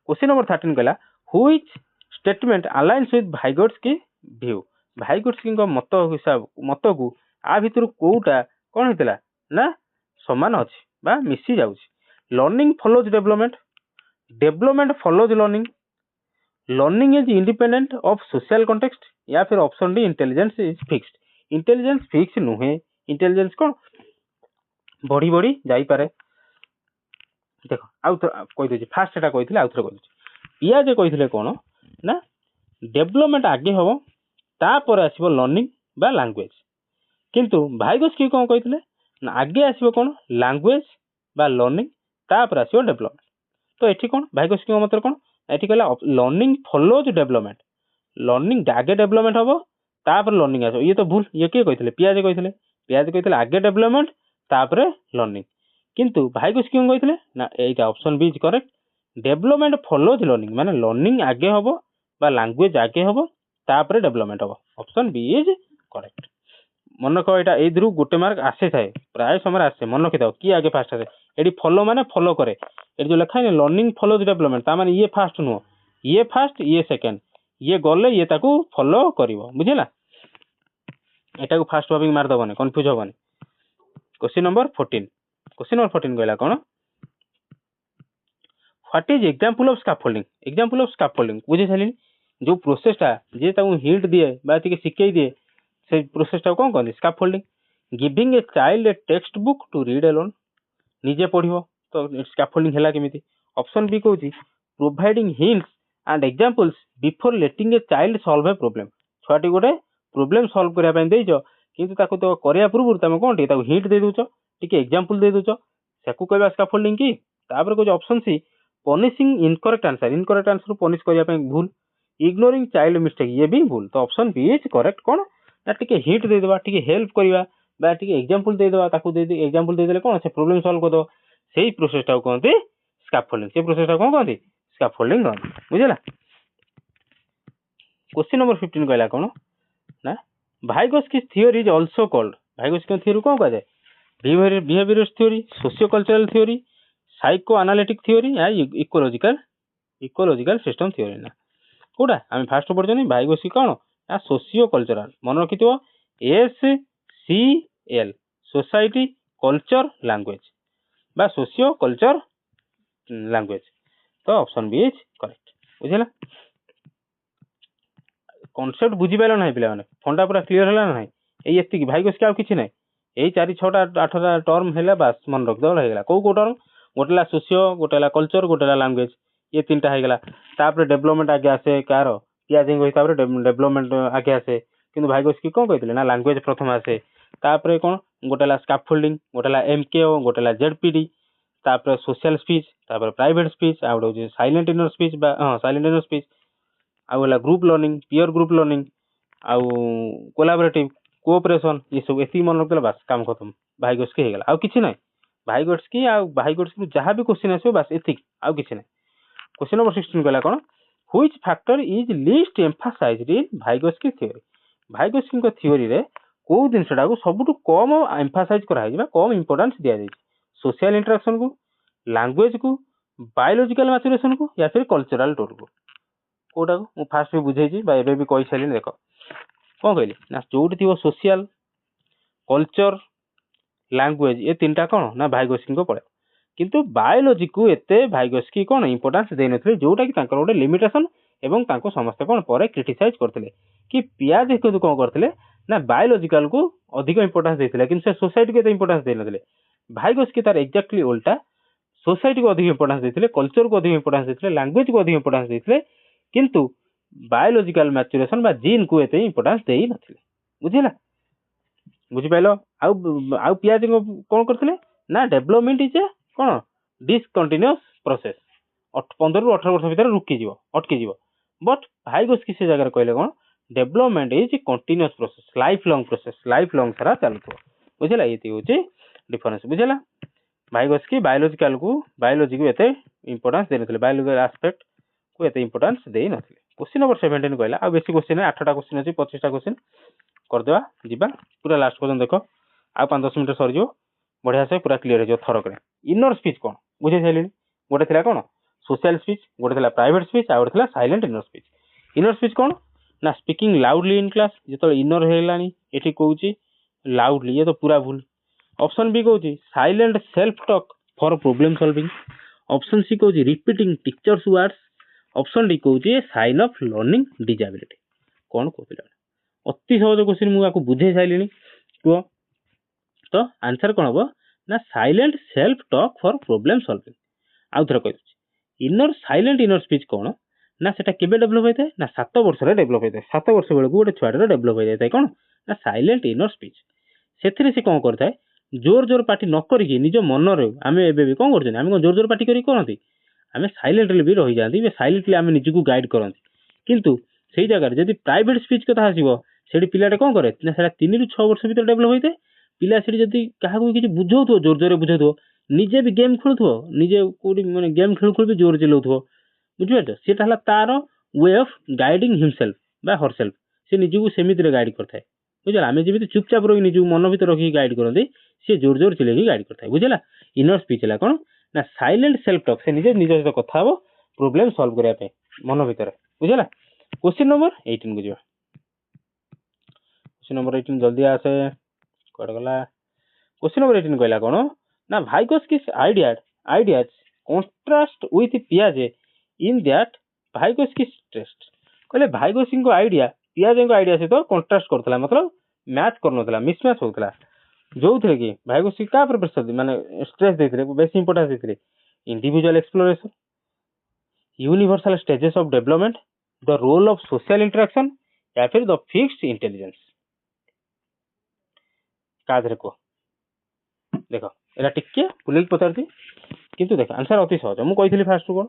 Speaker 1: क्वेश्चन नंबर 13 कहला which statement aligns with भाइगोस्की view भाइगोस्की मत हिसाब मत को आ भितर कोउटा कोन हितला ना समान अछि बा मिसी जाउछि learning follows development follows learning is independent of social context या फिर option D intelligence is fixed intelligence fix नुहे इंटेलिजेंस कौन बढ़ी बढ़ी जाई पारे देखो आउ कहि दे फास्ट एटा कहिथिले आउ थरे कहि दे पिया जे कहिथिले कोन ना डेवलपमेंट आगे होबो तापर आसीबो लर्निंग बा लैंग्वेज किंतु भाइगोस्की कोन कहिथिले ना आगे आसीबो कोन लैंग्वेज बा लर्निंग तापर आसीबो डेवलपमेंट तो एठी कोन भाइगोस्की मतलब कोन एठी कहला लर्निंग फॉलोज डेवलपमेंट लर्निंग आगे डेवलपमेंट होबो तापर लर्निंग आसो ये तो भूल ये के कहिथिले पिया जे कहिथिले आगे डेवलपमेंट तापर लर्निंग किंतु भाइगोस्की कोन कहिथिले ना एटा option B is correct development follows learning माने लर्निंग आगे होबो बा लैंग्वेज आगे होबो तापर डेवलपमेंट होबो ऑप्शन बी इज करेक्ट मन को एटा ए दरु गोटे मार्क आसे थाए प्राय समय आसे मन रखिथाओ की आगे फास्ट आसे एडी फॉलो माने फॉलो करे एडी जो लिखा है लर्निंग फॉलोज डेवलपमेंट ता माने ये फास्ट नो ये फास्ट ये सेकंड ये गले ये ताकू फॉलो करिवो बुझिला एटा को फास्ट भाबिंग मार दबने कंफ्यूज होबने क्वेश्चन नंबर 14 कहला कोन what is example of scaffolding बुझि छलिन जो प्रोसेस ता जे ताऊ हिंट दिए बा तिके सिखै दिए से प्रोसेस ता कोन कहली scaffolding giving a child a text book to read alone निजे पढिबो तो स्कैफोल्डिंग हैला केमिति ऑप्शन बी कहूची providing hints and examples before letting a child solve a problem छुआटी गोटे प्रॉब्लम सॉल्व करिया पय देइजो किंतु ताको तो करिया पूर्व तमे कोन ताको हिंट दे दोचो टिके एग्जांपल दे दोचो सेकु कहबा स्कैफोल्डिंग की तापर कोच option C punishing incorrect answer punish करिया पय भूल इग्नोरिंग चाइल्ड मिस्टेक ये भी भूल तो ऑप्शन बी इज करेक्ट कोन ना टिके हिंट दे देबा टिके हेल्प करिवा बा टिके एग्जांपल दे देबा ताको दे एग्जांपल दे देले कोन से प्रॉब्लम सॉल्व कर दो सेही प्रोसेस ता कोनते स्कैफोल्डिंग से प्रोसेस ता कोन कहते स्कैफोल्डिंग बुझला क्वेश्चन नंबर 15 कहला कोन ना Vygotsky theory is also called Vygotsky theory कोन कहते behaviourist theory socio cultural theory psycho analytic theory या इकोलॉजिकल सिस्टम थ्योरी ना कोडा हम फास्ट पढजनी भाइगोस्की कोन या सोशियो कल्चरल मन रखितो S C L society culture language बा सोशियो कल्चर लैंग्वेज तो ऑप्शन बी इज करेक्ट बुझिला कॉन्सेप्ट बुझी पाइल ना पिला माने फंडा पूरा क्लियर होला ना नहीं एई एति भाई के किछि नहीं एई 4 6टा 8टा टर्म हैला बस मन रख दो हैगला को टर्म गोटेला सोशियो गोटेला कल्चर गोटेला लैंग्वेज ये तीनटा हैगला तापर डेवलपमेंट आगे आसे कार पियाजिंग होई तापर डेवलपमेंट आगे आसे किंतु भाई की कोन कहतिले ना लैंग्वेज प्रथम आसे तापर कोन गोटेला स्कैफोल्डिंग गोटेला एमकेओ गोटेला जेडपीडी तापर सोशल स्पीच तापर प्राइवेट स्पीच आ गोटे साइलेंट इनर स्पीच बा हां साइलेंट इनर स्पीच आ वाला group learning peer group learning आ कोलैबोरेटिव कोऑपरेशन ये सब एती मन रखले बस काम खत्म भाई की हेगला आ किछि नै भाई की आ भाई की जहां भी क्वेश्चन आसो बस एथिक आ किछि नै क्वेश्चन नंबर 16 कहला कोन which factor is least emphasized in Vygotsky theory Vygotsky को थ्योरी रे को जिनसडा को सबटु कम एम्फासाइज करा है कम इंपोर्टेंस दिया जाय सोशल इंटरेक्शन को लैंग्वेज को बायोलॉजिकल मैच्योरेशन को या फिर कल्चरल टूर को कोटा को मु फास्ट भी बुझेजी बा एबे भी कहि साइलिन देखो कोन कहली ना जोटी थिवो सोशल कल्चर लैंग्वेज ये तीनटा कोन ना भाइगोस्की को पड़े किंतु बायोलॉजी को एते भाइगोस्की कोन इंपोर्टेंस दे नथले जोटा कि तांकर ओडे लिमिटेशन एवं तांको समस्त कोन परे क्रिटिसाइज करथिले कि पियाज को कोन करथिले ना बायोलॉजिकल को अधिक इंपोर्टेंस देथिले किंतु से सोसाइटी को एते इंपोर्टेंस दे नथले भाइगोस्की तार एक्जेक्टली उल्टा सोसाइटी को अधिक इंपोर्टेंस देथिले कल्चर को अधिक इंपोर्टेंस देथिले लैंग्वेज को अधिक इंपोर्टेंस देथिले किंतु बायोलॉजिकल मैच्योरेशन बा जीन को एते इंपोर्टेंस देई नथिले बुझिला बुझि पाइलो आउ पियाज को कोन करथिले ना development is cone discontinuous process 15 रु 18 वर्ष भीतर रुकी जीवो अटकी जीवो बट भाइगोस्की से जगह कहले कोन development is continuous process life long सारा चलतो बुझिला एती होची डिफरेंस बुझिला भाइगोस्की बायोलॉजी को एते इंपोर्टेंस दे नथिले बायोलॉजिकल एस्पेक्ट को एते इंपोर्टेंस दे नथिले क्वेश्चन नंबर 17 कहला आ बेसी क्वेश्चन 8टा क्वेश्चन अछि 25टा क्वेश्चन कर देबा जीबा पूरा लास्ट पर्यंत देखो आ 5-10 मिनिट सर जो बढ़िया से पूरा क्लियर हो जो थरक रे इनर स्पीच कोन बुझे छैलिनी गोटे थिला कोन सोशल स्पीच गोटे थिला प्राइवेट स्पीच आ गोटे थिला साइलेंट इनर स्पीच कोन ना स्पीकिंग लाउडली इन क्लास जेतो इनर हेलानी एठी कहूची लाउडली ये तो पूरा भूल ऑप्शन बी कहूची silent self talk for problem solving option C कहूची repeating teacher's words option D कहूची साइन ऑफ लर्निंग डिसेबिलिटी कोन को पिला अति सहज क्वेश्चन मु आको बुझे साइलिनी को तो आंसर कोन हबो ना silent self talk for problem solving आउ थरा कहूची इनर साइलेंट इनर स्पीच कोन ना सेटा केबे डेवलप होइते ना 7 वर्ष रे डेवलप होइते 7 वर्ष बेलको गोटे छुआडे डेवलप होइ जाय कोन ना साइलेंट इनर स्पीच सेथिरे से कोन करथाय जोर जोर पार्टी न करिकि निज मन रे आमे एबे भी कोन करछन आमे जोर जोर पार्टी करि करंती आमे साइलेंटली भी रहि जांती बे साइलेंटली आमे निजकु गाइड करंती किंतु सेही जगह जदी प्राइवेट स्पीच कथा आसीबो सेडी पिलाटे कोन करे ना सेटा 3 रु 6 वर्ष भीतर डेवलप होइते पिला सेडी जदी काहा को किछि बुझौथो जोर जोर बुझौथो निजे भी गेम खेलुथो निजे कोडी माने गेम खेलु भी जोर चलौथो बुझियो सेटा हला तार वे ऑफ गाइडिंग हिमसेल्फ बा हरसेल्फ से निजकु सेमिति रे गाइड करथाय बुझला आमे जेबि चुपचाप रहि निजु मन भीतर रखि गाइड करंती से जोर जोर चलेगी गाइड करथाय बुझला इनर स्पीच हला कोन ना साइलेंट सेल्फ टॉक से निजे निज सहित कथा हो प्रॉब्लम सॉल्व करिया पे मन भीतर बुझला क्वेश्चन नंबर 18 को जिवा क्वेश्चन नंबर 18 जल्दी आसे कोड गला क्वेश्चन नंबर 18 कहला कोन ना भाइगोस्की's ideas contrast with पियाजे इन दैट भाइगोस्की's टेस्ट कहले भाइगोस्की को आइडिया पियाजे को आइडिया से तो कंट्रास्ट करथला मतलब मैच करनथला मिसमैच होतला जो थे कि भाइगोस्की का पर प्रेशर माने स्ट्रेस देथिले बेसी इंपोर्टेंस देथिले individual exploration universal stages of development the role of social interaction या फिर द फिक्स्ड इंटेलिजेंस का धरे को देखो एला टिके पुलिस पचारती किंतु देख आंसर अति सहज मु कहितली फास्ट कोन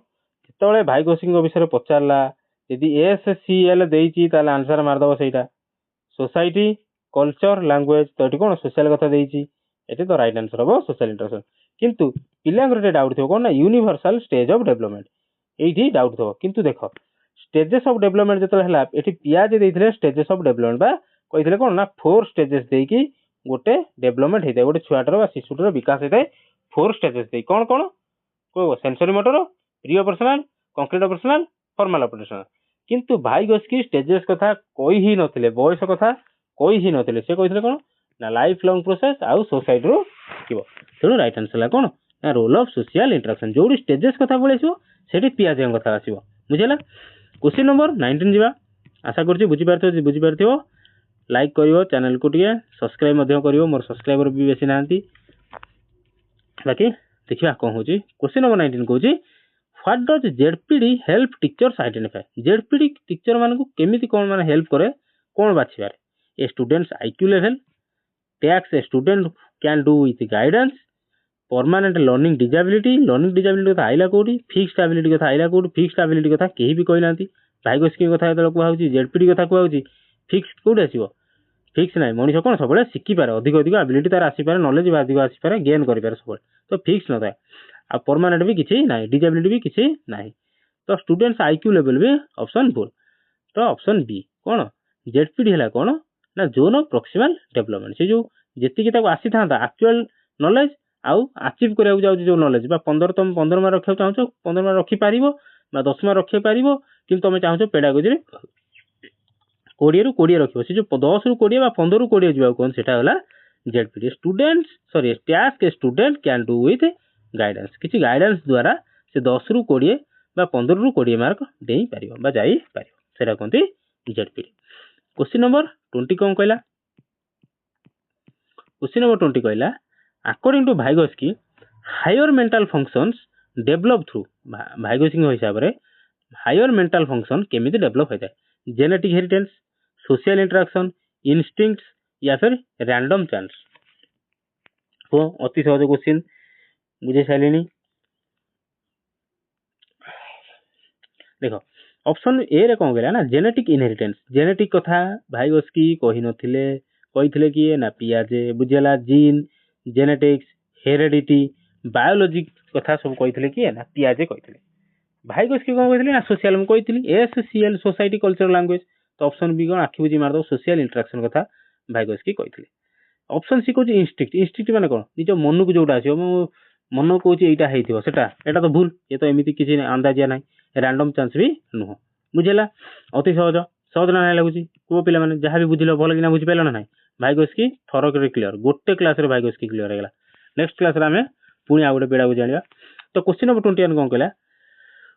Speaker 1: जेतबेले भाइगोस्की विषय पचारला यदि एससीएल देइची ताले आंसर मार दबो सेटा सोसाइटी कल्चर लैंग्वेज तो एटी कोन सोशल कथा देइची एटी तो राइट आंसर हो सोशल इंटरेक्शन किंतु पिलांगरे डाउट थियो कोन ना यूनिवर्सल स्टेज ऑफ डेवलपमेंट एठी डाउट थियो किंतु देखो स्टेजेस ऑफ डेवलपमेंट जेतले हला एठी पियाज देइथिले स्टेजेस ऑफ डेवलपमेंट बा कहिथिले कोन ना 4 स्टेजेस देइकी गोटे डेवलपमेंट हेते गोटे छुआटर बा शिशुटर विकास हेते 4 स्टेजेस देइ कोन कोन को sensory motor pre operational concrete operational formal operational किंतु भाइगोस्की स्टेजेस कथा कोई ही नथिले बयस कथा कोई ही नथिले से कहिथिले कोन ना लाइफ लॉन्ग प्रोसेस आउ सोसाइटी रो किबो तेणु राइट आंसर है कौन ना रोल ऑफ सोशल इंटरेक्शन जो स्टेजेस कथा पळेसो सेठी पियाजे कथा आसीबो बुझेला क्वेश्चन नंबर 19 जीवा आशा करछि बुझि पारथिबो लाइक करियो चैनल को टिके सब्सक्राइब मध्य करियो मोर सब्सक्राइबर भी बेसी नांती बाकी देखिबा कोन होची क्वेश्चन नंबर 19 कहूची what does ZPD help teachers identify ZPD teacher मान को केमिति कोन माने हेल्प करे कोन बाछिबार A student's IQ level tasks a student can do with guidance permanent learning disability कथा आइला कोडी फिक्स्ड एबिलिटी कथा आइला कोडी फिक्स्ड एबिलिटी कथा केही भी कहि नांती भाइगो स्कीम कथा एतल को हाउची जेडपीडी कथा को हाउची फिक्स्ड कोड आसीबो फिक्स नाही मनीष कोन सबले सिखि पारे अधिक एबिलिटी तार आसी पारे नॉलेज भी अधिक आसी पारे गेन करि पारे सबले तो फिक्स न थाए आ परमानेंट भी किछि नाही डिजाबिलिटी भी किछि नाही तो स्टूडेंट्स आईक्यू लेवल भी ऑप्शन भूल तो ऑप्शन बी कोन जेडपीडी हला कोन ना जोन ऑफ प्रोक्सिमल डेवलपमेंट से जो जेति कि ताको आसी था एक्चुअल नॉलेज आउ अचीव करिया जाउ जो नॉलेज बा 15 तुम 15 मार्क रखियो चाहछो 15 मार्क रखि पारिबो बा 10 मार्क रखि पारिबो किंतु तुम चाहछो पेडागोजी रे 20 रु 20 रखियो से जो 10 रु 20 बा 15 रु 20 जिवा कोन सेटा होला ZPD students sorry task A student can do with guidance किछि गाइडेंस द्वारा से 10 रु 20 बा 15 रु 20 मार्क देई पारिबो बा जाई पारिबो सेटा कोनती जेडपीडी क्वेश्चन नंबर 20 कोन कहला क्वेश्चन नंबर 20 कहला according to Vygotsky higher mental functions develop through Vygotsky हिसाब रे हायर मेंटल फंक्शन केमिति डेवलप होता है genetic heritance social interaction instincts या फिर रैंडम चांस को अति सहज क्वेश्चन बुझे साइलेनी देखो ऑप्शन ए रे कोन गेला ना जेनेटिक इनहेरिटेंस जेनेटिक कथा भाइगोस्की कहि नथिले कहिथिले कि ना पियाजे बुझेला जीन जेनेटिक्स हेरिडिटी बायोलॉजी कथा सब कहिथिले कि ना पियाजे कहिथिले भाइगोस्की कोन कहिथिले ना सोशल म कहिथिली एससीएल सोसाइटी कल्चरल लैंग्वेज तो ऑप्शन बी कोन आखि बुझी मार दो सोशल इंटरेक्शन कथा भाइगोस्की कहिथिले ऑप्शन सी कोची इंस्टिंक्ट माने कोन निजो मन को जोटा आछो मन कोची एटा हेइथिबो सेटा एटा तो भूल ये तो एमिति किछि अंदाजिया नै रैंडम चांस भी नुह बुझेला अति सहज सहज ना लागुची को पिला माने जहां भी बुझिलो भल कि ना बुझि पाइलो ना नाही भाइगोस्की थरक रे क्लियर गोटे क्लास रे भाइगोस्की क्लियर हेगला नेक्स्ट क्लास रे हमें पुनी आ गोटे पेडा को जानिबा तो क्वेश्चन नंबर 21 कोन कहला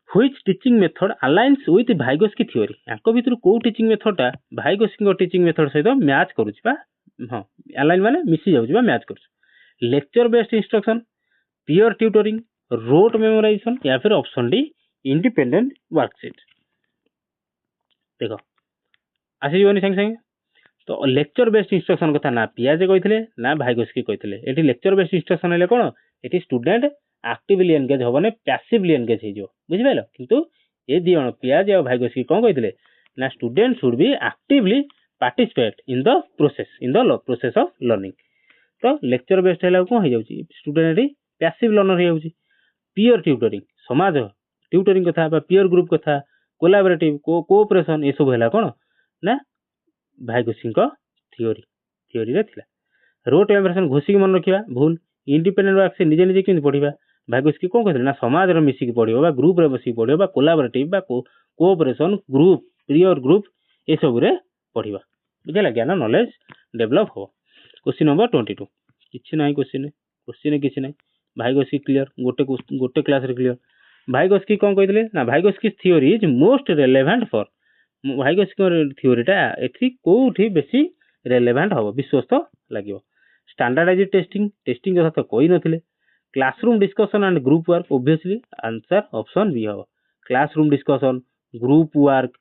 Speaker 1: which teaching method aligns with Vygotsky theory याको भितर को टीचिंग मेथडटा भाइगोस्की को टीचिंग मेथड सहित मैच करूची बा हां अलाइन माने मिसी जाउची बा मैच करूची lecture based instruction peer tutoring rote memorisation या फिर ऑप्शन डी इंडिपेंडेंट वर्कशीट देखो आसी जीवनी संग संग तो लेक्चर बेस्ड इंस्ट्रक्शन कथा ना पियाजे कहिथिले ना भाइगोस्की कहिथिले एठी लेक्चर बेस्ड इंस्ट्रक्शन हेले कोन एठी स्टूडेंट एक्टिवली एंगेज होबने पैसिवली एंगेज हे जो बुझि पाइलो किंतु ए दियण पियाजे और भाइगोस्की कोन कहिथिले ना student should be actively participate in the process of learning तो लेक्चर बेस्ड हेला कोन हे जाउची स्टूडेंट एठी पैसिव लर्नर हे जाउची पीयर ट्यूटरिंग समाज ट्यूटरिंग कथा बा पीयर ग्रुप कथा कोलैबोरेटिव कोऑपरेशन ए सब हेला कोन ना भाइगोस्की थ्योरी रे थिला रोट मेमोराइजेशन घोषिक मन रखिबा भूल इंडिपेंडेंट वर्क से निजे निजे किंतु पढिबा भाइगोस्की कोन कहथिले ना समाज रे मिसी के पढिबा बा ग्रुप रे बसी पढिबा बा कोलैबोरेटिव बा कोऑपरेशन ग्रुप पीयर ग्रुप ए सब रे पढिबा बुझला ज्ञान नॉलेज डेवलप हो क्वेश्चन नंबर 22 किछि नाही क्वेश्चन किछि नाही भाइगोस्की क्लियर गोटे क्लास रे क्लियर भाइगोस्की कोन कहथिले ना Vygotsky theory is most relevant for Vygotsky थ्योरीटा एथि कोठी बेसी रेलेवेंट हो विश्वस्त लागियो स्टैंडर्डाइज्ड टेस्टिंग कथा तो कोई नथिले classroom discussion and group work obviously answer option B हो क्लासरूम डिस्कशन ग्रुप वर्क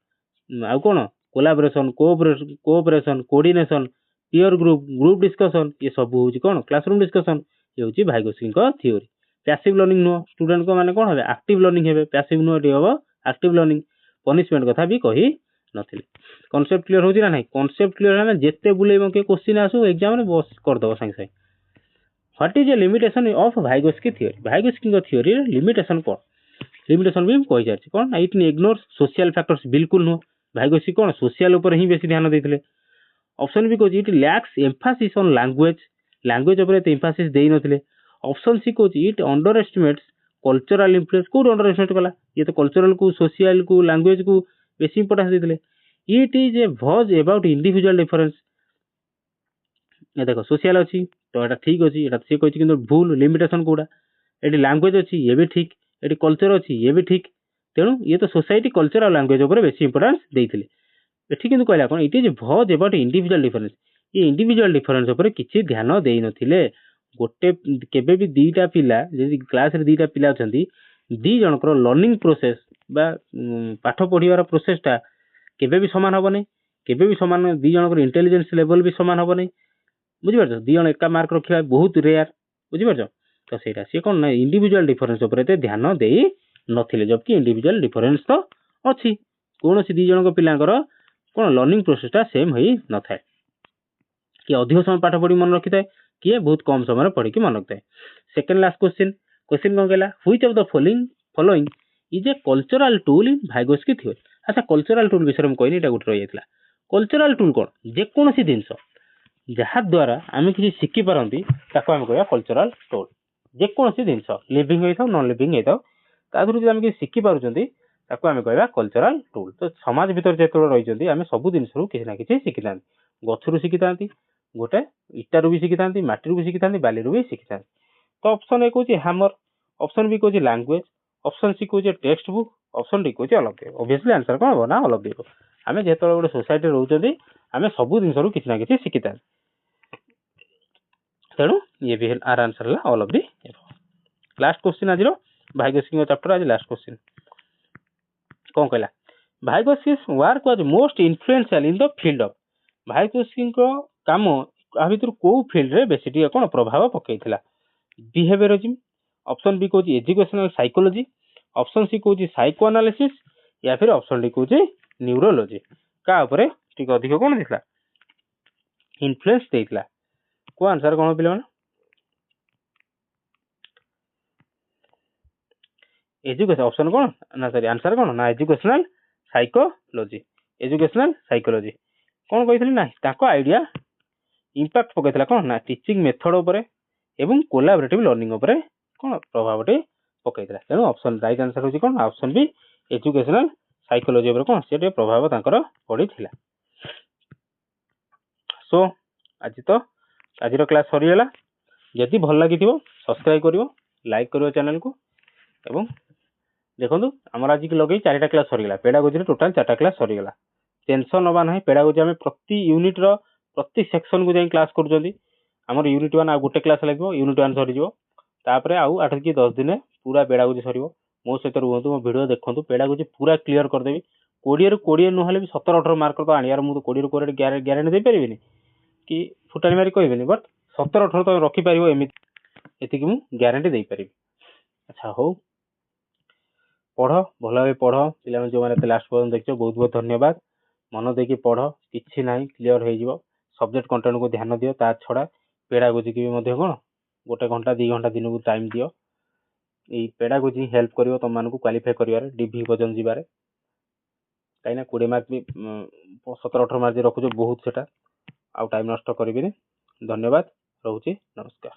Speaker 1: आ कोन collaboration cooperation coordination peer group discussion ये सब होची कोन क्लासरूम डिस्कशन ये होची Vygotsky theory passive learning no student को माने कोन होबे एक्टिव लर्निंग हेबे पैसिव नो एटी होबो एक्टिव लर्निंग पनिशमेंट कथा भी कही नथिले कांसेप्ट क्लियर होची ना नाही कांसेप्ट क्लियर हमें जेते बुलेइबो के क्वेश्चन आसु एग्जाम रे बस कर दबो संग संग what is a limitation of Vygotsky theory theory limitation कोन लिमिटेशन भी कहि जाछि कोन इट इग्नोर्स सोशल फैक्टर्स बिल्कुल नो भाइगोस्की कोन सोशल ऊपर ही बेसी ध्यान देथिले ऑप्शन बी कोछि it lacks emphasis on language ऊपर ते एम्फासिस देई नथिले ऑप्शन सी कोछि it underestimates cultural influence को अंडर एस्टिमेट कला ये तो कल्चरल को सोशल को लैंग्वेज को बेसी इंपोर्टेंस देथिले it is a vague about individual difference ଏ ଦେଖ ସୋସିଆଲ ଅଛି ତ ଏଟା ଠିକ ଅଛି, ଏଟା ସେ କହିଛି କିନ୍ତୁ ଭୁଲ ଲିମିଟେସନ କୋଉଟା, ଏଠି ଲାଙ୍ଗୁଏଜ ଅଛି ଇଏ ବି ଠିକ, ଏଠି କଲଚର ଅଛି ଇଏ ବି ଠିକ, ତେଣୁ ଇଏ ତ सोसाइटी कल्चर और लैंग्वेज ଉପରେ ବେଶୀ ଇମ୍ପୋର୍ଟାନ୍ସ ଦେଇଥିଲେ। ଏଠି କିନ୍ତୁ କହିଲା କ'ଣ it is vague about individual difference, ଏ ଇଣ୍ଡିଭିଜୁଆଲ ଡିଫରେନ୍ସ ଉପରେ କିଛି ଧ୍ୟାନ ଦେଇନଥିଲେ। ଗୋଟେ କେବେ ବି ଦିଟା ପିଲା ଯଦି କ୍ଲାସରେ ଦିଟା ପିଲା ଅଛନ୍ତି, ଦି ଜଣଙ୍କର ଲର୍ଣ୍ଣିଂ ପ୍ରୋସେସ ବା ପାଠ ପଢିବାର ପ୍ରୋସେସଟା କେବେ ବି ସମାନ ହବନି, କେବେ ବି ସମାନ, ଦି ଜଣଙ୍କର ଇଣ୍ଟେଲିଜେନ୍ସ ଲେଭେଲ ବି ସମାନ ହବନି, ବୁଝିପାରୁଛ, ଦି ଜଣ ଏକା ମାର୍କ ରଖିବା ବହୁତ ରେୟାର, ବୁଝିପାରୁଛ। ତ ସେଇଟା ସିଏ କ'ଣ ନା ଇଣ୍ଡିଭିଜୁଆଲ ଡିଫରେନ୍ସ ଉପରେ ଏତେ ଧ୍ୟାନ ଦେଇ ନଥିଲେ, ଜବକି ଇଣ୍ଡିଭିଜୁଆଲ ଡିଫରେନ୍ସ ତ ଅଛି, କୌଣସି ଦି ଜଣଙ୍କ ପିଲାଙ୍କର କ'ଣ ଲର୍ଣ୍ଣିଂ ପ୍ରୋସେସଟା ସେମ୍ ହେଇ ନଥାଏ, କିଏ ଅଧିକ ସମୟ ପାଠ ପଢି ମନେ ରଖିଥାଏ, କିଏ ବହୁତ କମ ସମୟରେ ପଢିକି ମନେ ରଖିଥାଏ। ସେକେଣ୍ଡ ଲାଷ୍ଟ କ୍ୱେଶ୍ଚିନ୍ କ'ଣ କହିଲା, which of the following is a cultural tool in Vygotsky theory. ଆଚ୍ଛା କଲଚରାଲ ଟୁଲ ବିଷୟରେ ମୁଁ କହିନି, ଏଇଟା ଗୋଟେ ରହିଯାଇଥିଲା। କଲଚରାଲ ଟୁଲ କ'ଣ, ଯେକୌଣସି ଜିନିଷ ଯାହାଦ୍ୱାରା ଆମେ କିଛି ଶିଖିପାରନ୍ତି ତାକୁ ଆମେ କହିବା କଲଚରାଲ ଟୁଲ। ଯେକୌଣସି ଜିନିଷ ଲିଭିଂ ହେଇଥାଉ ନନ୍ ଲିଭିଂ ହେଇଥାଉ, ତା ଦେହରୁ ଯଦି ଆମେ କିଛି ଶିଖିପାରୁଛନ୍ତି ତାକୁ ଆମେ କହିବା କଲଚରାଲ ଟୁଲ। ତ ସମାଜ ଭିତରେ ଯେତେବେଳେ ରହିଛନ୍ତି ଆମେ ସବୁ ଜିନିଷରୁ କିଛି ନା କିଛି ଶିଖିଥାନ୍ତି, ଗଛରୁ ଶିଖିଥାନ୍ତି, ଗୋଟେ ଇଟାରୁ ବି ଶିଖିଥାନ୍ତି, ମାଟିରୁ ବି ଶିଖିଥାନ୍ତି, ବାଲିରୁ ବି ଶିଖିଥାନ୍ତି। ତ ଅପସନ ଏ କହୁଛି ହ୍ୟାମର, ଅପସନ ବି କହୁଛି ଲାଙ୍ଗୁଏଜ, ଅପସନ ସି କହୁଛି ଟେକ୍ସଟ ବୁକ୍, ଅପସନ ଡି କହୁଛି ଅଲଗା ଦେବ। ଅବଭିୟସଲି ଆନ୍ସର କ'ଣ ହବ ନା ଅଲଗା ଦେବ। ଆମେ ଯେତେବେଳେ ଗୋଟେ ସୋସାଇଟିରେ ରହୁଛନ୍ତି ଆମେ ସବୁ ଜିନିଷରୁ କିଛି ନା କିଛି ଶିଖିଥାନ୍ତି, ତେଣୁ ଇଏ ବି ଆର ଆନ୍ସର ହେଲା all of the above. Last question ଆଜିର ଭାଇଗୋସ୍କିଙ୍କ ଚାପ୍ଟର, ଆଜି ଲାଷ୍ଟ କ୍ୱେଶ୍ଚିନ୍ କ'ଣ କହିଲା, ଭାଇଗୋସ୍କି's work was most influential in the field of, ଭାଇଗୋସ୍କିଙ୍କ କାମ ଆ ଭିତରୁ କୋଉ ଫିଲ୍ଡରେ ବେଶୀ ଟିକେ କ'ଣ ପ୍ରଭାବ ପକେଇଥିଲା, ବିହେଭିୟରିଜିମ୍, ଅପସନ ବି କହୁଛି ଏଜୁକେସନାଲ ସାଇକୋଲୋଜି, ଅପସନ ସି କହୁଛି ସାଇକୋ ଆନାଲିସିସ୍, ୟା ଫିର ଅପସନ ଡି କହୁଛି ନ୍ୟୁରୋଲୋଜି। କାହା ଉପରେ ଟିକେ ଅଧିକ କ'ଣ ଦେଇଥିଲା, ଇନଫ୍ଲୁଏନ୍ସ ଦେଇଥିଲା। କୋଉ ଆନ୍ସର କ'ଣ ପିଲାମାନେ, ଏଜୁକେସନ, ଅପସନ କ'ଣ ନା ସରି ଆନ୍ସର କ'ଣ ନା ଏଜୁକେସନାଲ ସାଇକୋଲୋଜି, ଏଜୁକେସନାଲ ସାଇକୋଲୋଜି। କ'ଣ କହିଥିଲି ନା ତାଙ୍କ ଆଇଡିଆ ଇମ୍ପାକ୍ଟ ପକେଇଥିଲା କ'ଣ ନା ଟିଚିଂ ମେଥଡ ଉପରେ ଏବଂ କୋଲାବରେଟିଭ ଲର୍ଣ୍ଣିଂ ଉପରେ କ'ଣ ପ୍ରଭାବଟି ପକେଇଥିଲା। ତେଣୁ ଅପସନ ରାଇଟ ଆନ୍ସର ହେଉଛି କ'ଣ, ଅପସନ ବି ଏଜୁକେସନାଲ ସାଇକୋଲୋଜି ଉପରେ କ'ଣ ସେ ଟିକେ ପ୍ରଭାବ ତାଙ୍କର ପଡ଼ିଥିଲା। ସୋ ଆଜିର କ୍ଲାସ ସରିଗଲା। ଯଦି ଭଲ ଲାଗିଥିବ ସବସ୍କ୍ରାଇବ କରିବ, ଲାଇକ୍ କରିବ ଚ୍ୟାନେଲକୁ, ଏବଂ ଦେଖନ୍ତୁ ଆମର ଆଜି ଲଗେଇ 4ଟା କ୍ଲାସ ସରିଗଲା, ପେଡାଗୋଜିରେ ଟୋଟାଲ 4ଟା କ୍ଲାସ ସରିଗଲା। ଟେନସନ ନେବା ନାହିଁ, ପେଡାଗୋଜି ଆମେ ପ୍ରତି ୟୁନିଟର ପ୍ରତି ସେକ୍ସନକୁ ଯାଇ କ୍ଲାସ କରୁଛନ୍ତି। ଆମର ୟୁନିଟ୍ 1 ଆଉ ଗୋଟେ କ୍ଲାସ ଲାଗିବ, ୟୁନିଟ୍ 1 ସରିଯିବ, ତାପରେ ଆଉ 8 କି 10 ଦିନେ ପୁରା ପେଡାଗୋଜି ସରିବ। ମୋ ସହିତ ରୁହନ୍ତୁ, ମୋ ଭିଡ଼ିଓ ଦେଖନ୍ତୁ, ପେଡାଗୋଜି ପୁରା କ୍ଲିୟର କରିଦେବି। 20ରୁ 20 ନହେଲେ ବି 17-18 ମାର୍କ ତ ଆଣିବାର, ମୁଁ ତ 20ରୁ 20 ଗ୍ୟାରେଣ୍ଟି ଦେଇପାରିବିନି କି ଫୁଟାଣି ମାରି କହିବେନି, ବଟ୍ 17-18 ତ ରଖିପାରିବ, ଏମିତି ଏତିକି ମୁଁ ଗ୍ୟାରେଣ୍ଟି ଦେଇପାରିବି। ଆଚ୍ଛା ହଉ, ପଢ଼, ଭଲ ଭାବେ ପଢ଼ ପିଲାମାନେ, ଯେଉଁମାନେ ଏତେ ଲାଷ୍ଟ ପର୍ଯ୍ୟନ୍ତ ଦେଖିଛ ବହୁତ ବହୁତ ଧନ୍ୟବାଦ। ମନ ଦେଇକି ପଢ଼, କିଛି ନାହିଁ, କ୍ଲିୟର ହେଇଯିବ। ସବଜେକ୍ଟ କଣ୍ଟେଣ୍ଟକୁ ଧ୍ୟାନ ଦିଅ, ତା ଛଡ଼ା ପେଡାଗୋଜିକି ବି ମଧ୍ୟ କ'ଣ 1 ଘଣ୍ଟା 2 ଘଣ୍ଟା ଦିନକୁ ଟାଇମ୍ ଦିଅ। ଏଇ ପେଡାଗୋଜି ହେଲ୍ପ କରିବ ତମମାନଙ୍କୁ କ୍ୱାଲିଫାଏ କରିବାରେ, ଡିଭି ପର୍ଯ୍ୟନ୍ତ ଯିବାରେ। କାହିଁକିନା 20 ମାର୍କ ବି 17-18 ମାର୍କ ରଖୁଛ ବହୁତ, ସେଟା ଆଉ ଟାଇମ୍ ନଷ୍ଟ କରିବିନି। ଧନ୍ୟବାଦ, ରହୁଛି, ନମସ୍କାର।